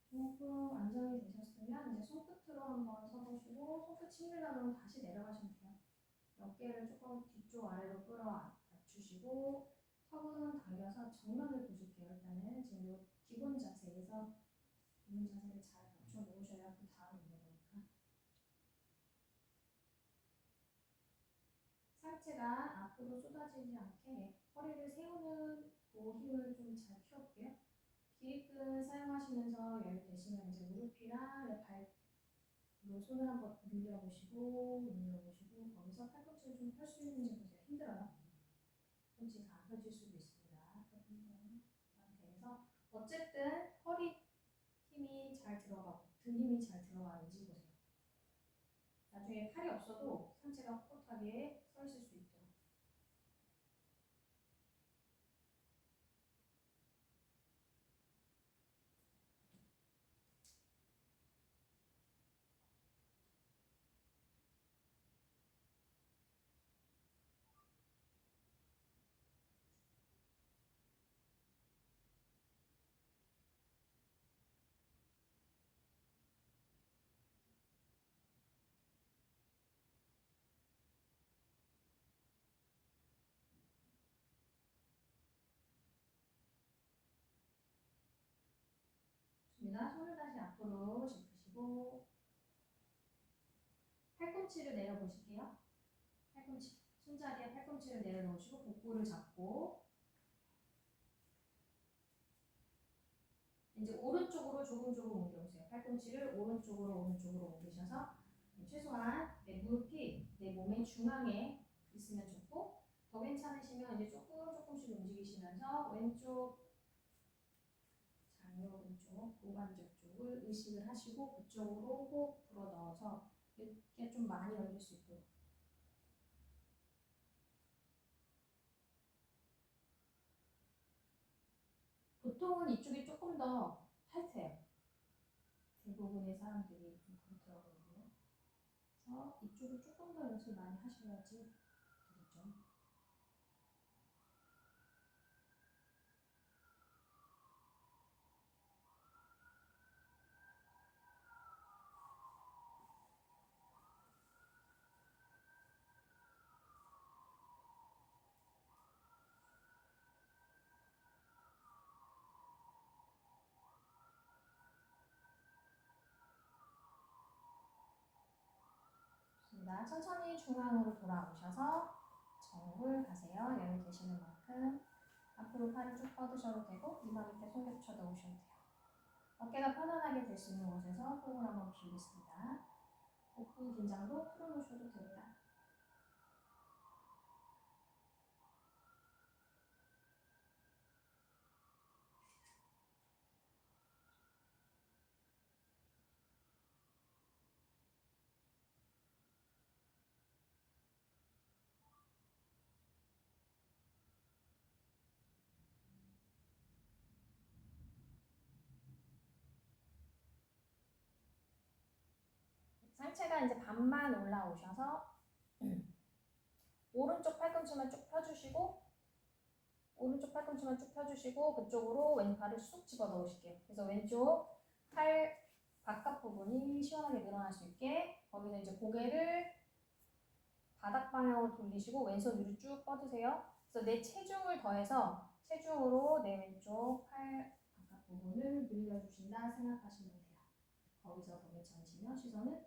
조금 안정이 되셨으면 이제 손끝으로 한번 서보시고, 손끝 치밀려면 다시 내려가시면 돼요. 어깨를 조금 뒤쪽 아래로 끌어 낮추시고 턱은 당겨서 정면을 보실게요. 일단은 지금 요 기본 자세에서 기본 자세를 잘 맞춰 놓으셔야 그 다음 있는 거니까. 상체가 앞으로 쏟아지지 않게 허리를 세우는 그 힘을 좀 잘 키워볼게요. 기립근 사용하시면서 여유 되시면 이제 무릎이랑 발로 손을 한번 늘려보시고 거기서 팔꿈치를 좀 펼 수 있는지 보세요. 힘들어요. 팔꿈치 다 펴질 수도 있습니다. 상태에서 어쨌든 허리 힘이 잘 들어가고 등 힘이 잘 들어가는지 보세요. 나중에 팔이 없어도 상체가 꼿꼿하게 서 있을 수 있도록. 좋습니다. 손을 다시 앞으로 짚으시고 팔꿈치를 내려보실게요. 팔꿈치, 손자리에 팔꿈치를 내려놓으시고 복부를 잡고 이제 오른쪽으로 조금 옮겨오세요. 팔꿈치를 오른쪽으로 옮기셔서 최소한 내 무릎이 내 몸의 중앙에 있으면 좋고, 더 괜찮으시면 이제 조금씩 움직이시면서 왼쪽 장요 왼쪽 고관절 쪽을 의식을 하시고 그쪽으로 호흡 불어 넣어서 이렇게 좀 많이 열릴 수 있도록. 보통은 이쪽이 조금 더 타이트해요. 대부분의 사람들이 좀 그렇더라고요. 그래서 이쪽을 조금 더 연습 많이 하셔야지 되겠죠. 좋습니다. 천천히 중앙으로 돌아오셔서 정굴 가세요. 여유 되시는 만큼 앞으로 팔을 쭉 뻗으셔도 되고 이마 밑에 손 겹쳐 넣으셔도 돼요. 어깨가 편안하게 될 수 있는 곳에서 호흡을 한번 비우겠습니다. 복부 긴장도 풀어놓으셔도 됩니다. 상체가 이제 반만 올라오셔서 오른쪽 팔꿈치만 쭉 펴주시고 오른쪽 팔꿈치만 쭉 펴주시고 그쪽으로 왼팔을 쑥 집어 넣으실게요. 그래서 왼쪽 팔 바깥 부분이 시원하게 늘어날 수 있게 거기서 이제 고개를 바닥 방향으로 돌리시고 왼손 위로 쭉 뻗으세요. 그래서 내 체중을 더해서 체중으로 내 왼쪽 팔 바깥 부분을 늘려주신다 생각하시면 돼요. 거기서 더 괜찮으시면 시선은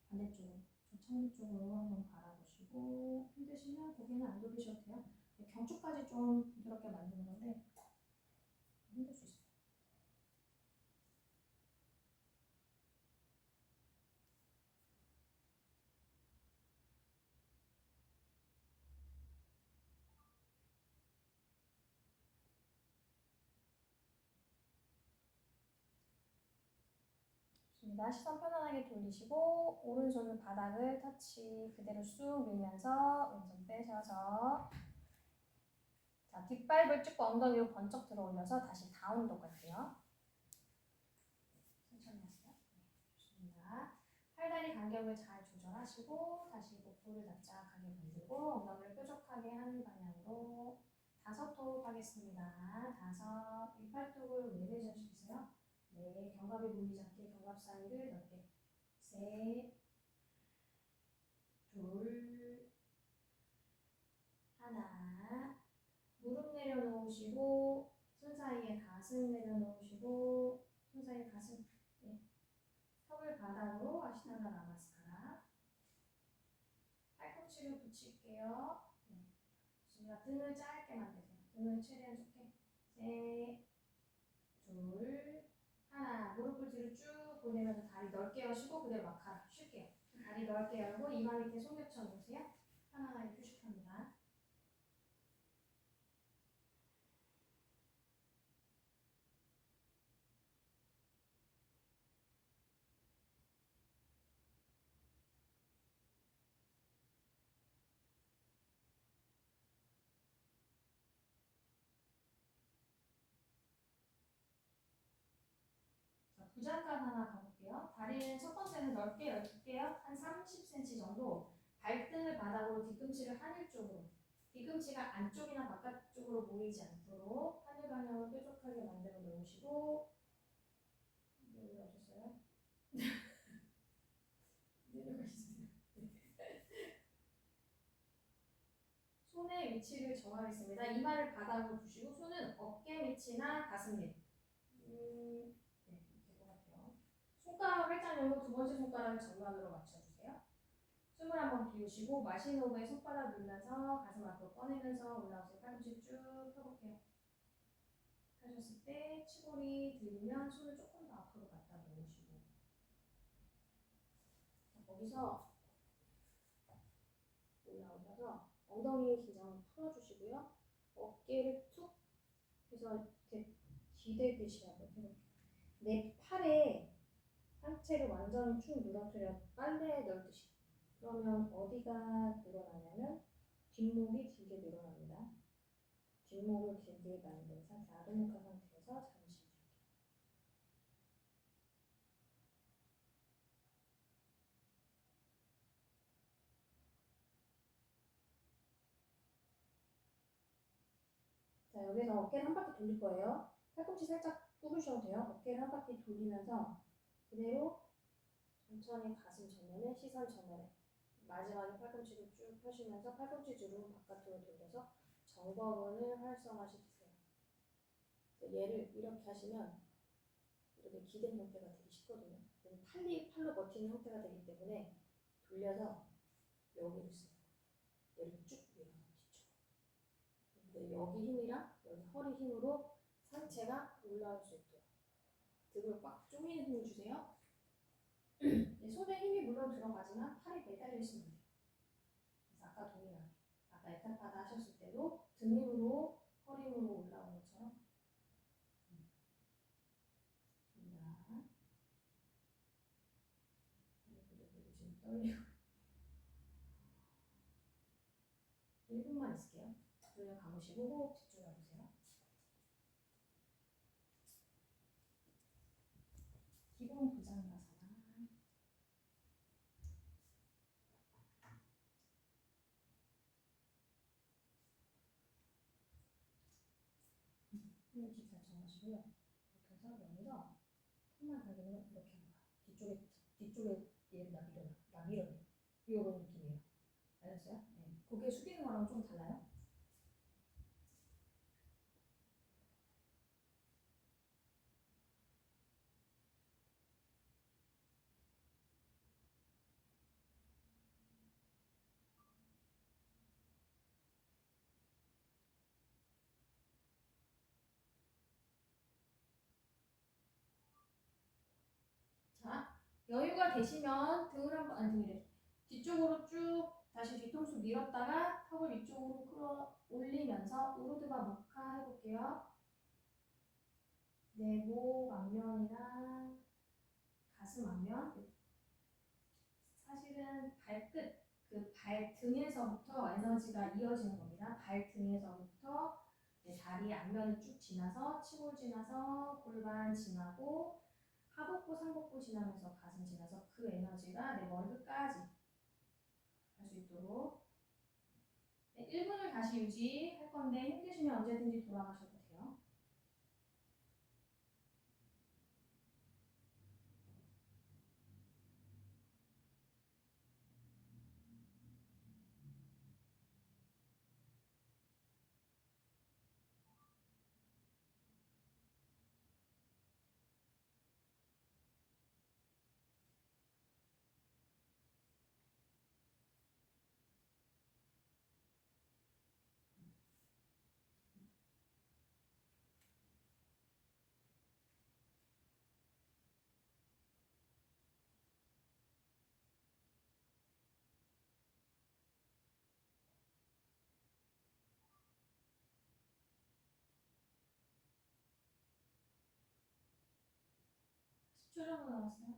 반대쪽으로 청리 쪽으로 한번 바라보시고 힘드시면 고개는 안 돌리셔도 돼요. 경추까지 좀 부드럽게 만드는 건데 힘들 수 있어요. 좋습니다. 시선 편안하게 돌리시고 오른손은 바닥을 터치 그대로 쑥 밀면서 왼손 빼셔서 자, 뒷발을 쭉 엉덩이로 번쩍 들어 올려서 다시 다운독 할게요. 천천히 하세요. 네, 좋습니다. 팔다리 간격을 잘 조절하시고 다시 복부를 납작하게 만들고 엉덩이를 뾰족하게 하는 방향으로 5호흡 하겠습니다. 5, 윗팔뚝을 외래전시키세요. 네, 견갑이 물리지 않게 견갑 사이를 넓게. 3, 2, 1. 무릎 내려놓으시고 손 사이에 가슴 내려놓으시고 손 사이에 가슴. 네. 턱을 바닥으로 아시타나 나마스카라. 팔꿈치를 붙일게요. 네. 좋습니다. 등을 짧게 만드세요. 등을 최대한 좁게. 3, 2, 1. 무릎을 뒤로 쭉 보내면서 다리 넓게 여시고 그대로 막 가라. 쉴게요. 다리 넓게 열고 이마 밑에 손 겹쳐 놓으세요. 편안하게 휴식합니다. 부장간 하나 가볼게요. 다리는 첫 번째는 넓게 열게요. 한 30cm 정도. 발등을 바닥으로 뒤꿈치를 하늘 쪽으로. 뒤꿈치가 안쪽이나 바깥쪽으로 모이지 않도록 하늘 방향을 뾰족하게 만들어 놓으시고 왜 올라오셨어요? 내려가시세요. 손의 위치를 정하겠습니다. 이마를 바닥으로 두시고 손은 어깨 밑이나 가슴 밑. 네, 될 것 같아요. 손가락 활짝 열고 두 번째 손가락을 정면으로 맞춰주세요. 숨을 한번 비우시고 마시는 호흡에 손바닥 밀면서 가슴 앞으로 꺼내면서 올라오세요. 팔꿈치 쭉 펴볼게요. 펴셨을 때 치골이 들리면 손을 조금 더 앞으로 갖다 놓으시고 거기서 올라오셔서 엉덩이 기장을 풀어주시고요. 어깨를 툭 해서 이렇게 기대듯이 한번 해볼게요. 내 팔에 상체를 완전히 축 늘어뜨려 빨래 넣듯이. 그러면 어디가 늘어나냐면 뒷목이 길게 늘어납니다. 뒷목을 길게 만든 상태, 아르무카 상태에서 잠시 줄게요. 자, 여기서 어깨를 한 바퀴 돌릴 거예요. 팔꿈치 살짝 구부셔도 돼요. 어깨를 한 바퀴 돌리면서 그대로 천천히 가슴 전면에, 시선 전면에 마지막에 팔꿈치를 쭉 펴시면서 팔꿈치 주름 바깥으로 돌려서 정법근을 활성화시키세요. 얘를 이렇게 하시면 이렇게 기댄 형태가 되기 쉽거든요. 팔로 버티는 형태가 되기 때문에 돌려서 여기를 쓰는 거예요. 얘를 쭉 밀어서 뒤쪽. 여기 힘이랑 여기 허리 힘으로 상체가 올라올 수 있도록 등을 꽉 조이는 힘을 주세요. 손에 힘이 물론 들어가지만 팔이 매달려 있으면 돼요. 그래서 아까 동일하게 아까 에타파다 하셨을 때도 등 힘으로 허리 힘으로 올라온 것처럼 지금 떨리고 1분만 있을게요. 돌려 감으시고 호흡 집중해보세요. 기본 부장가사나 힘집 잘 정하시고요. 이렇게 해서 여기서 턱만 당기면 이렇게 하는 거야. 뒤쪽에 얘를 나 밀어내. 이런 느낌이에요. 알았어요? 네. 고개 숙이는 거랑 좀 달라요. 자, 여유가 되시면 등을 한번, 아니 등이래. 뒤쪽으로 쭉 다시 뒤통수 밀었다가 턱을 위쪽으로 끌어 올리면서 우르드바 무카 해볼게요. 네, 목 앞면이랑 가슴 앞면. 사실은 발끝, 그 발등에서부터 에너지가 이어지는 겁니다. 발등에서부터 다리 앞면을 쭉 지나서 치골 지나서 골반 지나고 하복부, 상복부 지나면서 가슴 지나서 그 에너지가 내 머리 끝까지 갈 수 있도록. 네, 1분을 다시 유지할 건데 힘드시면 언제든지 돌아가셔도 돼요. 십 초 정도 남았어요.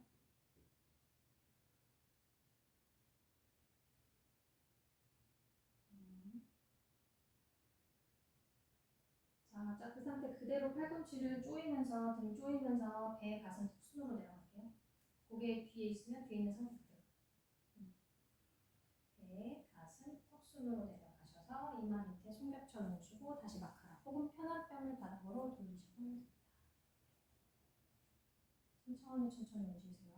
자, 그 상태 그대로 팔꿈치를 조이면서 등 조이면서 배 가슴 턱순으로 내려갈게요. 고개 뒤에 있으면 뒤에 있는 상태 그대로. 배 가슴 턱순으로 내려가셔서 이마 밑에 손 겹쳐 놓으시고 다시 마카라 혹은 편한 뺨을 바닥으로 돌리시면 됩니다. 천천히 움직이세요.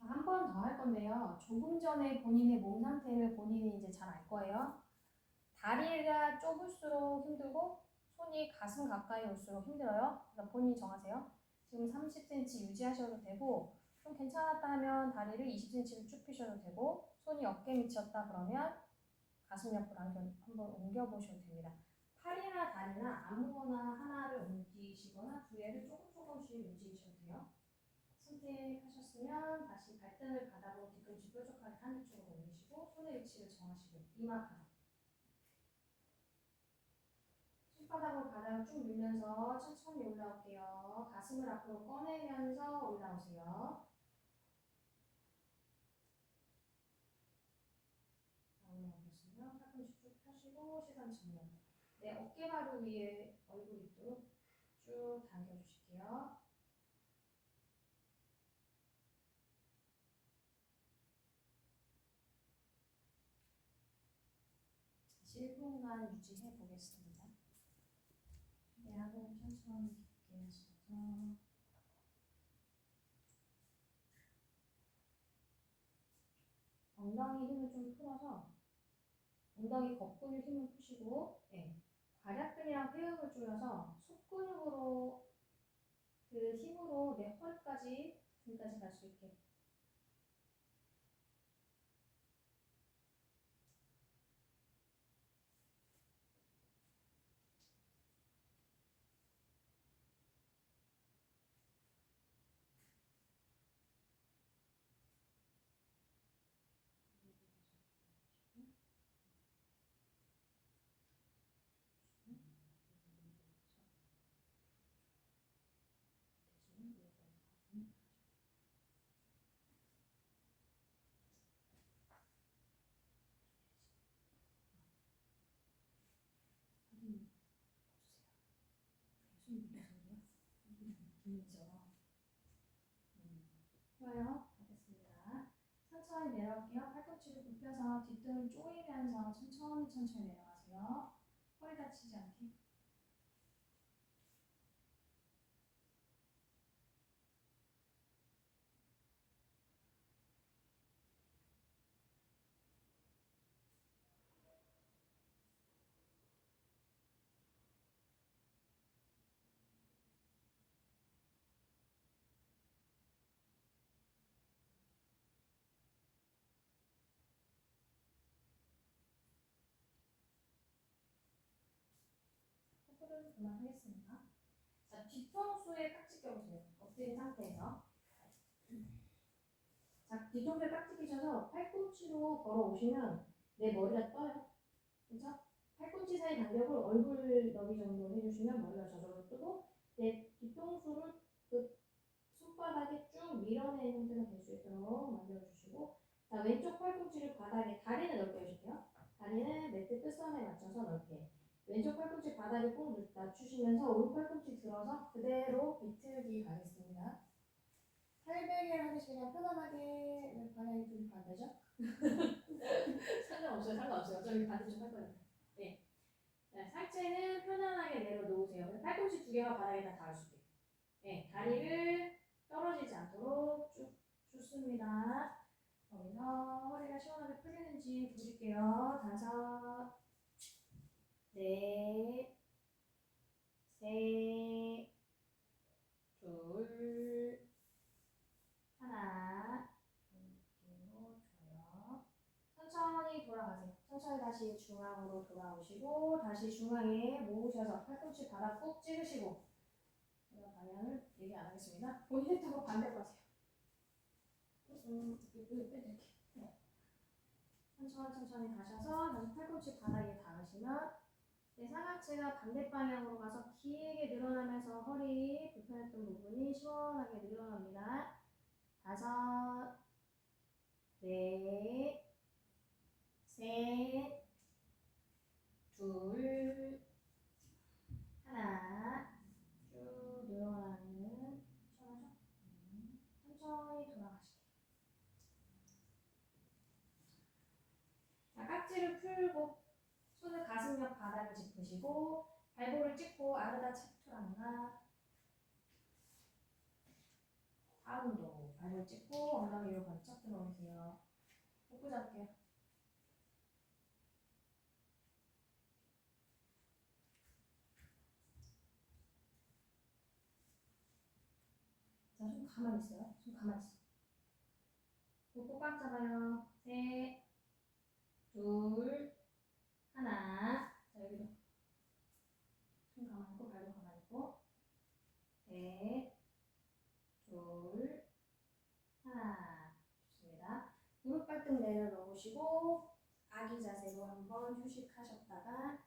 한 번 더 할 건데요. 조금 전에 본인의 몸 상태를 본인이 이제 잘 알 거예요. 다리가 좁을수록 힘들고 손이 가슴 가까이 올수록 힘들어요. 그러니까 본인이 정하세요. 지금 30cm 유지하셔도 되고 좀 괜찮았다 하면 다리를 20cm를 쭉 펴셔도 되고 손이 어깨 미쳤다 그러면 가슴 옆으로 한번 옮겨보셔도 됩니다. 팔이나 다리나 아무거나 하나를 움직이시거나 두 개를 조금씩 움직이셔도 돼요. 선택하셨으면 다시 발등을 바닥으로 뒤꿈치 뾰족하게 하늘쪽으로 올리시고 손의 위치를 정하시고 이마 바닥. 손바닥으로 바닥을 쭉 밀면서 천천히 올라올게요. 가슴을 앞으로 꺼내면서 올라오세요. 올라오겠습니다. 팔꿈치 쭉 펴시고 시선 정면. 네, 어깨바로 위에 얼굴 있도록 쭉 당겨주실게요. 1분간 유지해 보겠습니다. 배하고 천천히 깊게 하시죠. 엉덩이 힘을 좀 풀어서 엉덩이 거꾸로 힘을 푸시고 괄약근이랑 폐흡을 조여서 속근육으로 그 힘으로 내 허리까지 등까지 갈 수 있게. 천천히 내려갈게요. 팔꿈치를 굽혀서 뒤등을 조이면서 천천히 내려가세요. 허리 다치지 않게. 호흡을 그만하겠습니다. 자, 뒤통수에 깍지 껴보세요. 엎드린 상태에서. 자, 뒤통수에 깍지 끼셔서 팔꿈치로 걸어오시면 내 머리가 떠요. 그죠? 팔꿈치 사이 간격을 얼굴 너비 정도 해주시면 머리가 저절로 뜨고 내 뒤통수를 그 손바닥에 쭉 밀어내는 형태가 될 수 있도록 만들어주시고, 자, 왼쪽 팔꿈치를 바닥에, 다리는 넓게 해주세요. 다리는 매트 끝선에 맞춰서 넓게. 왼쪽 팔꿈치 바닥에 꼭 낮추시면서 오른 팔꿈치 들어서 그대로 비틀기 가겠습니다. 팔베개를 하듯이 그냥 편안하게. 왜 방향이 둘이 반대죠? 상관없어요. 어차피 반대쪽 할 거니까. 네. 네, 상체는 편안하게 내려놓으세요. 팔꿈치 두 개가 바닥에 다 닿을 수 있게. 네, 다리를 떨어지지 않도록 쭉 좋습니다. 거기서 허리가 시원하게 풀리는지 보실게요. 5, 4, 셋, 둘, 하나. 좋아요. 천천히 돌아가세요. 천천히 다시 중앙으로 돌아오시고, 다시 중앙에 모으셔서 팔꿈치 바닥 꾹 찌르시고, 제가 방향을 얘기 안 하겠습니다. 본인의 턱으로 반대로 가세요. 빼드릴게요. 네. 천천히 가셔서 다시 팔꿈치 바닥에 닿으시면 내 상하체가 반대 방향으로 가서 길게 늘어나면서 허리 불편했던 부분이 시원하게 늘어납니다. 5, 4, 셋, 둘, 하나. 쭉 늘어나는, 시원하죠? 천천히 돌아가실게요. 자, 깍지를 풀고 손을 가슴 옆 바닥을 짚으시고 발볼을 찍고 아르다 차투란가. 다음도 발볼 찍고 엉덩이 위로 번쩍 들어오세요. 복부 잡게요. 자, 손 가만히 있어요. 손 가만히 있어. 복부 꽉 잡아요. 셋, 둘, 하나. 자, 여기도 손 가만히 있고 발도 가만히 있고. 셋, 둘, 하나. 좋습니다. 무릎 발등 내려놓으시고 아기 자세로 한번 휴식하셨다가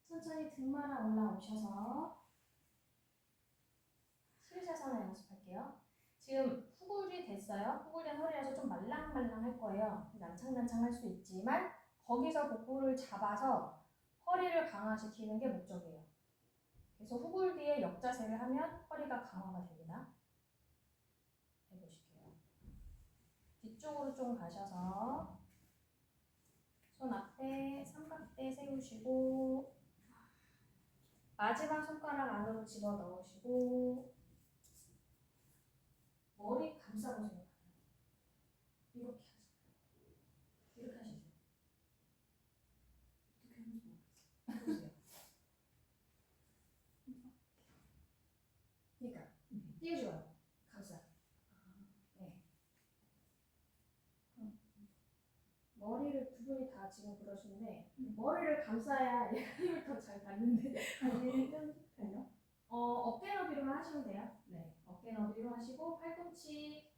천천히 등마라 올라오셔서 실자선을 연습할게요. 지금 후굴이 됐어요. 후굴된 허리라서 좀 말랑말랑할 거예요. 난창난창할 수 있지만 거기서 복부를 잡아서 허리를 강화시키는 게 목적이에요. 그래서 후굴 뒤에 역자세를 하면 허리가 강화가 됩니다. 해보실게요. 뒤쪽으로 좀 가셔서 손 앞에 삼각대 세우시고 마지막 손가락 안으로 집어 넣으시고 머리 감싸보세요. 이렇게 하세요. 이렇게 하시죠. 어떻게 하는지 모르겠어요. 해보세요. 그러니까 띄워줘요. 감싸. 네. 머리를 두 분이 다 지금 그러시는데 머리를 감싸야 힘을 더 잘 받는데 다리를 좀 어깨 너비로만 하시면 돼요. 네, 어깨 너비로 하시고 팔꿈치,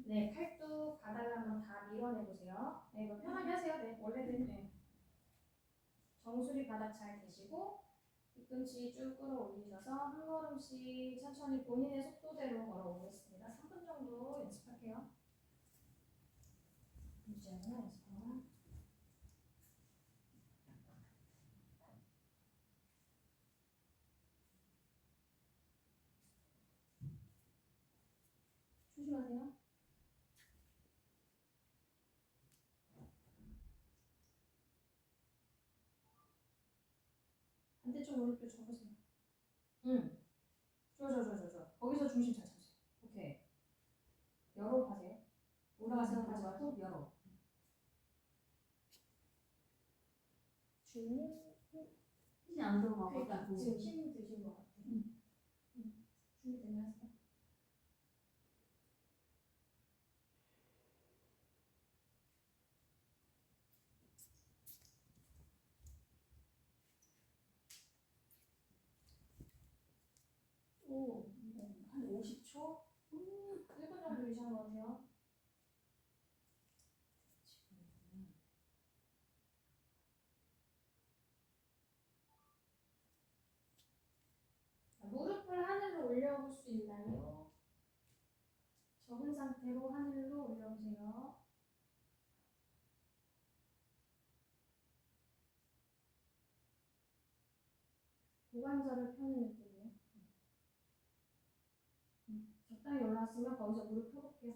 네, 팔뚝 바닥을 한번 다 밀어내보세요. 네, 이거 편하게 하세요. 네, 원래는 네. 정수리 바닥 잘 대시고 뒤꿈치 쭉 끌어올리셔서 한 걸음씩 천천히 본인의 속도대로 걸어오겠습니다. 3분 정도 연습할게요. 유지하거나 연습하거나. 거기서 무릎뼈 접으세요. 응. 좋아. 거기서 중심 잘 잡으세요. 오케이. 열어 가세요. 올라갈 생각하지 말고 열어. 주님 힘이 안 들어가고 그러니까 지금 힘 드신 것 같아. 준비되면 하세요. 오, 한 50초? 1분 정도 유지한 것 같아요. 자, 무릎을 하늘로 올려볼 수 있나요? 접은 상태로 하늘로 올려보세요. 고관절을 펴는 느낌이에요. 적당히 올라왔으면 거기서 무릎 펴볼게요.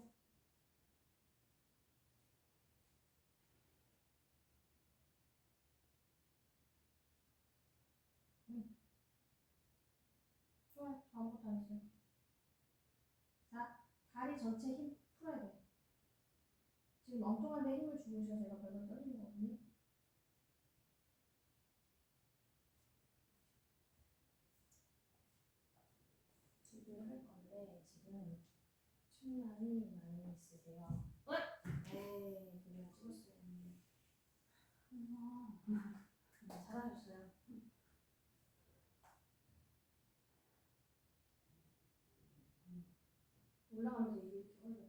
좋아요. 아무것도 안 했어요. 자, 다리 전체 힘 풀어야 돼요. 지금 엉뚱한 데 힘을 주고 있어서 얘가 벌벌 떨리는 거거든요. 지금 할 건데 지금 충만이 많이 있으세요. 네, 그냥 찍었어요. 잘하셨어요. 올라가면서 이렇게 올려.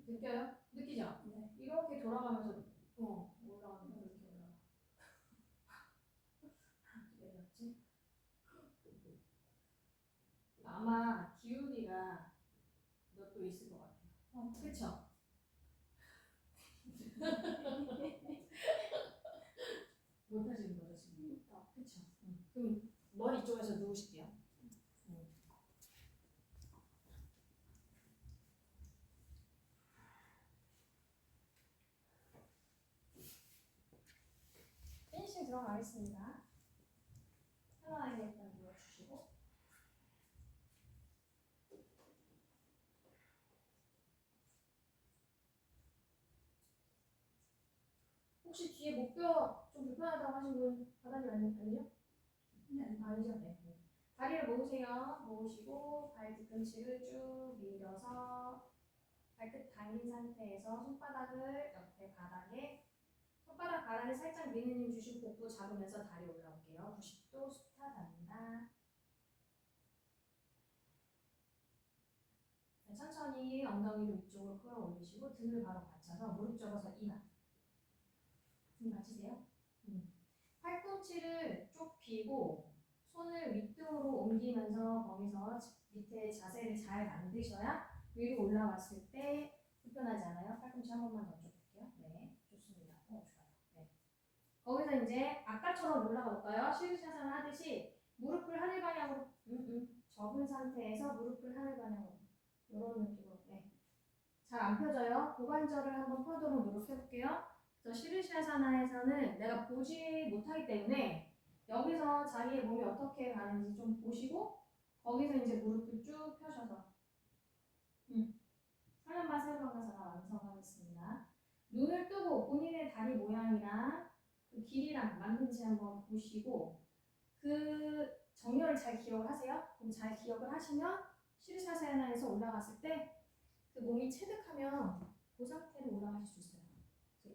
느껴요? 느끼죠? 네. 이렇게 돌아가면서 올라가면서 이렇게 올라가. 내렸지? 아마 기울기가 몇 도 있을 것 같아요. 그쵸? 못 하시는 거죠 지금? 그쵸? 그럼 머리 쪽에서 누우실게요. 피니싱 들어가겠습니다. 편안하게 일단 누워주시고. 혹시 뒤에 목뼈 좀 불편하다고 하신 분 바닥이 아니요? 네. 아니죠? 네. 다리를 모으세요. 모으시고 발 뒤꿈치를 쭉 밀어서 발끝 당긴 상태에서 손바닥을 옆에 바닥에 손바닥 바닥에 살짝 미는 힘 주시고 복부 잡으면서 다리 올라올게요. 90도 수타 단다. 천천히 엉덩이를 위쪽으로 끌어올리시고 등을 바로 받쳐서 무릎 접어서 이마. 등 받치세요. 팔꿈치를 쭉 펴고 손을 윗등으로 옮기면서 거기서 밑에 자세를 잘 만드셔야 위로 올라왔을 때 불편하지 않아요? 팔꿈치 한 번만 더 쭉 볼게요. 네, 좋습니다. 좋아요. 네. 거기서 이제 아까처럼 올라가 볼까요? 실루샤산 하듯이 무릎을 하늘 방향으로 접은 상태에서 무릎을 하늘 방향으로 이런 느낌으로. 네. 잘 안 펴져요. 고관절을 한번 펴도록 노력해볼게요. 그래서 시르샤사나에서는 내가 보지 못하기 때문에 여기서 자기의 몸이 어떻게 가는지 좀 보시고 거기서 이제 무릎을 쭉 펴셔서 살란바 세우라가사나 완성하겠습니다. 눈을 뜨고 본인의 다리 모양이랑 그 길이랑 맞는지 한번 보시고 그 정렬을 잘 기억을 하세요. 그럼 잘 기억을 하시면 시르샤사나에서 올라갔을 때 그 몸이 체득하면 그 상태로 올라가실 수 있어요.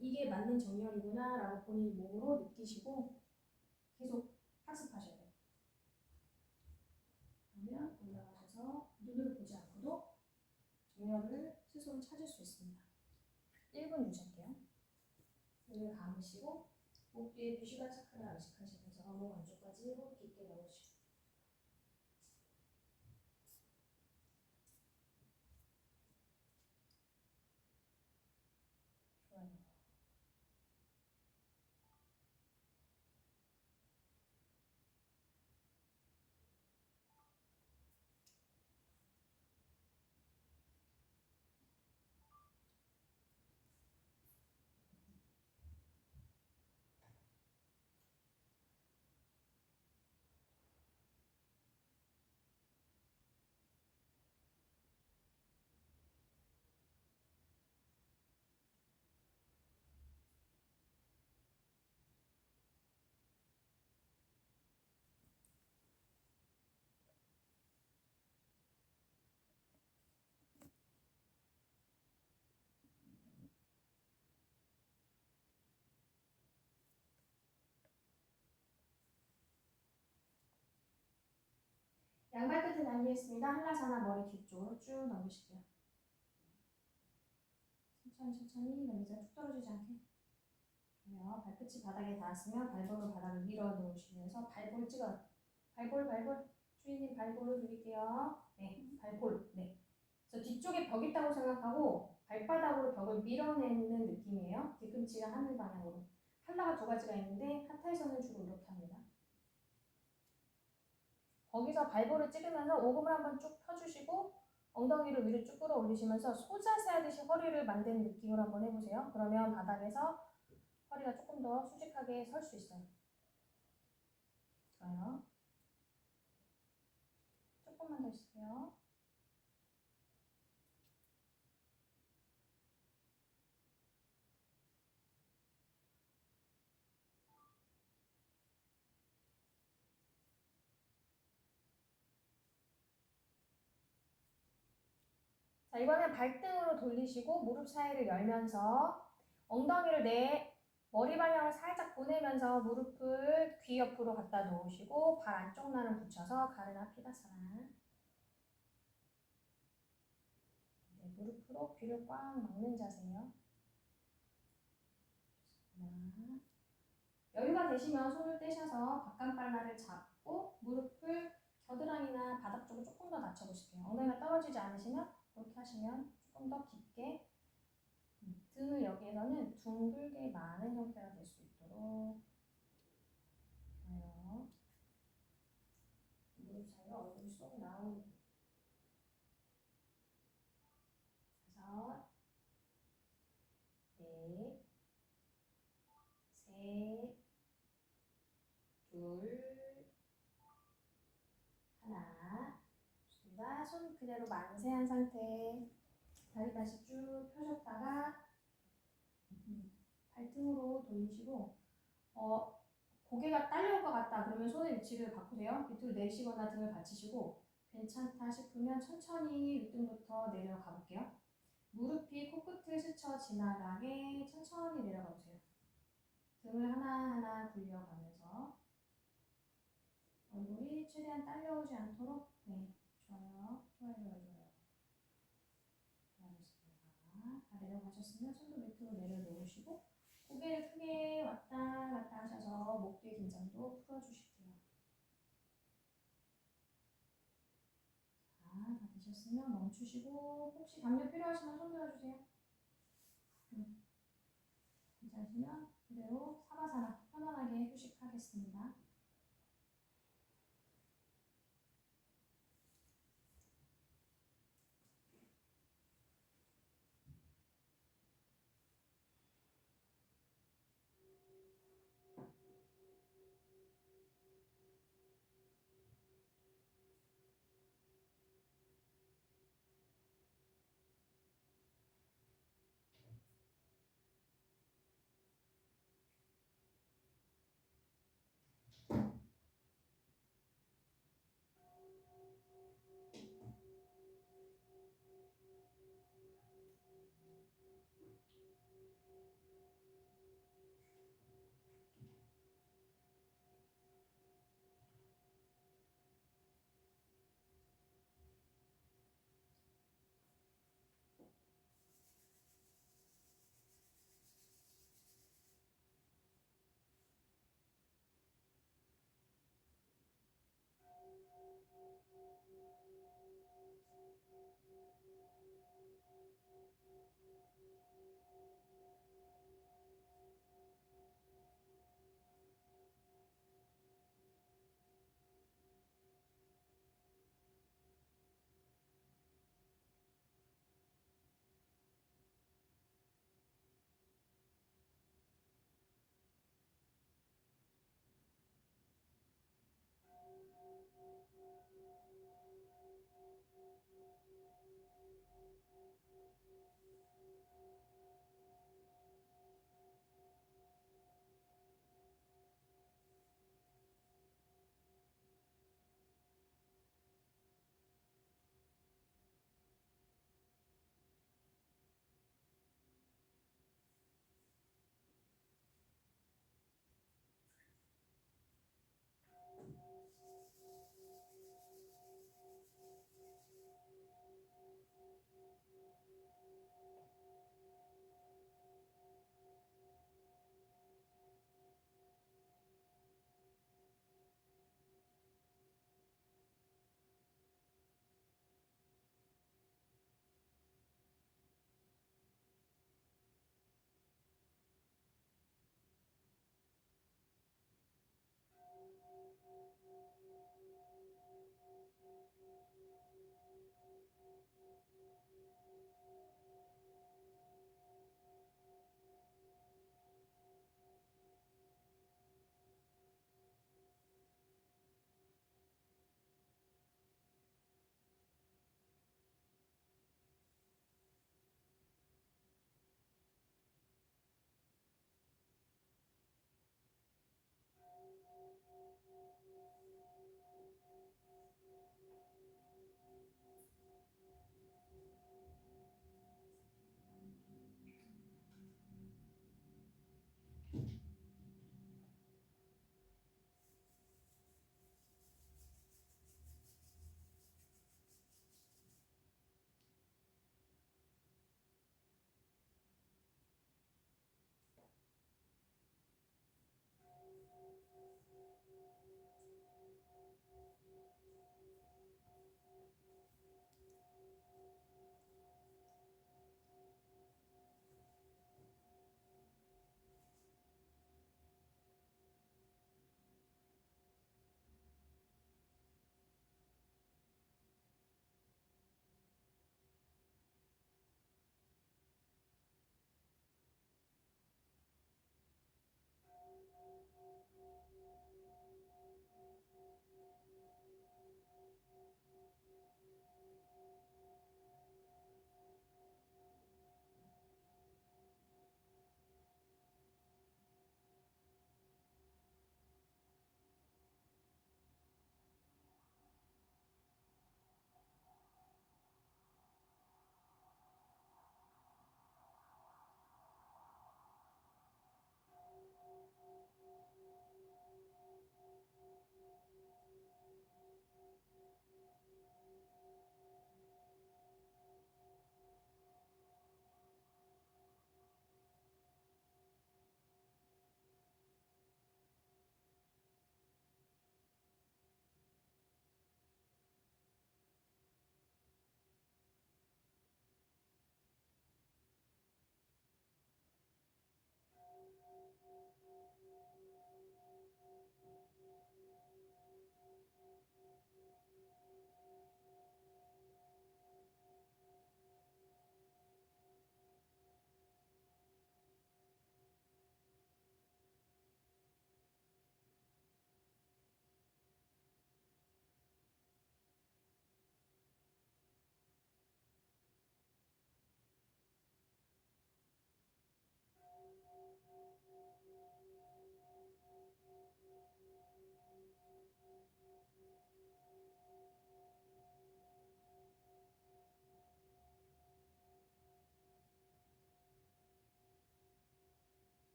이게 맞는 정렬이구나 라고 본인 몸으로 느끼시고 계속 학습하셔야 돼요. 그러면 올라가셔서 눈을 보지 않고도 정렬을 스스로 찾을 수 있습니다. 1분 유지할게요. 눈을 감으시고 목 뒤에 비슈가 차크라 의식하시면서 목 안쪽까지 호흡 깊게 넣으시고 좋아요. 발끝을 달리했습니다. 한라산화 머리 뒤쪽으로 쭉 넘기실게요. 천천히 넘기세요. 쭉 떨어지지 않게. 좋아요. 발끝이 바닥에 닿았으면 발볼로 바닥을 밀어 놓으시면서 발볼 찍어요. 발볼. 주인님 발볼을 누릴게요. 네, 발볼. 네. 그래서 뒤쪽에 벽 있다고 생각하고 발바닥으로 벽을 밀어내는 느낌이에요. 뒤꿈치가 하늘 방향으로. 한라가 두 가지가 있는데 하타에서는 주로 이렇게 합니다. 거기서 발볼을 찍으면서 오금을 한번 쭉 펴주시고 엉덩이를 위로 쭉 끌어올리시면서 소자세 하듯이 허리를 만드는 느낌으로 한번 해보세요. 그러면 바닥에서 허리가 조금 더 수직하게 설 수 있어요. 좋아요. 조금만 더 있을게요. 자, 이번엔 발등으로 돌리시고 무릎 사이를 열면서 엉덩이를 내 머리 방향을 살짝 보내면서 무릎을 귀 옆으로 갖다 놓으시고 발 안쪽 나는 붙여서 가르나 피다사나. 네, 무릎으로 귀를 꽉 막는 자세예요. 여유가 되시면 손을 떼셔서 바깥발날을 잡고 무릎을 겨드랑이나 바닥 쪽을 조금 더 낮춰보실게요. 엉덩이가 떨어지지 않으시면 그렇게 하시면 조금 더 깊게 등을 여기에서는 둥글게 많은 형태가 될 수 있도록. 좋아요. 무릎 사이로 얼굴이 쏙 나오는. 다섯, 넷, 셋, 둘, 하나. 좋습니다. 손 그대로 만세한 상태. 다리 다시 쭉 펴셨다가 발등으로 돌리시고 고개가 딸려올 것 같다 그러면 손의 위치를 바꾸세요. 밑으로 내쉬거나 등을 받치시고 괜찮다 싶으면 천천히 윗등부터 내려가 볼게요. 무릎이 코끝을 스쳐 지나가게 천천히 내려가 보세요. 등을 하나하나 굴려가면서 얼굴이 최대한 딸려오지 않도록. 네, 좋아요. 다 내려가셨으면 손도 밑으로 내려놓으시고 고개를 크게 왔다 갔다 하셔서 목 뒤 긴장도 풀어주실게요. 자, 다 되셨으면 멈추시고 혹시 담요 필요하시면 손 들어주세요. 괜찮으시면 그대로 사바사나 편안하게 휴식하겠습니다.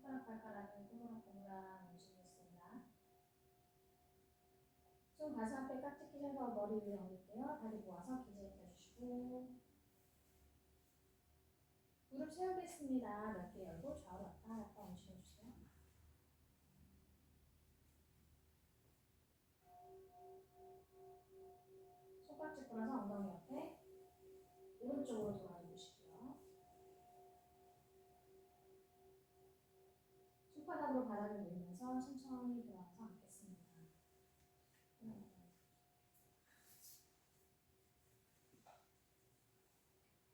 손가락 발가락을 꾸무락꾸무락 움직이겠습니다. 손 가슴 앞에 깍지 끼셔서 머리 위에 얹을게요. 다리 모아서 기지개 펴주시고 무릎 세우겠습니다. 몇 개 열고 좌우로 왔다 갔다 움직여주세요. 손깍지 풀어서 엉덩이 옆에 오른쪽으로 돌아서 보시고요. 손바닥으로 바닥을 밀면서 천천히 돌아가서 앉겠습니다.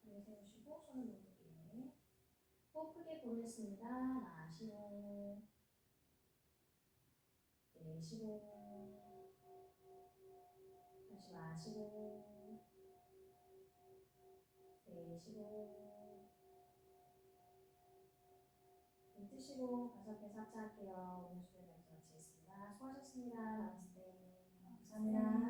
다리 세우시고 손을 무릎 위에 호흡 크게 고르겠습니다. 마시고 내쉬고 다시 마시고 내쉬고 눈 뜨시고 5개 삽자할게요. 오늘 수련 여기서 마치겠습니다. 수고하셨습니다. 나머스테. 감사합니다.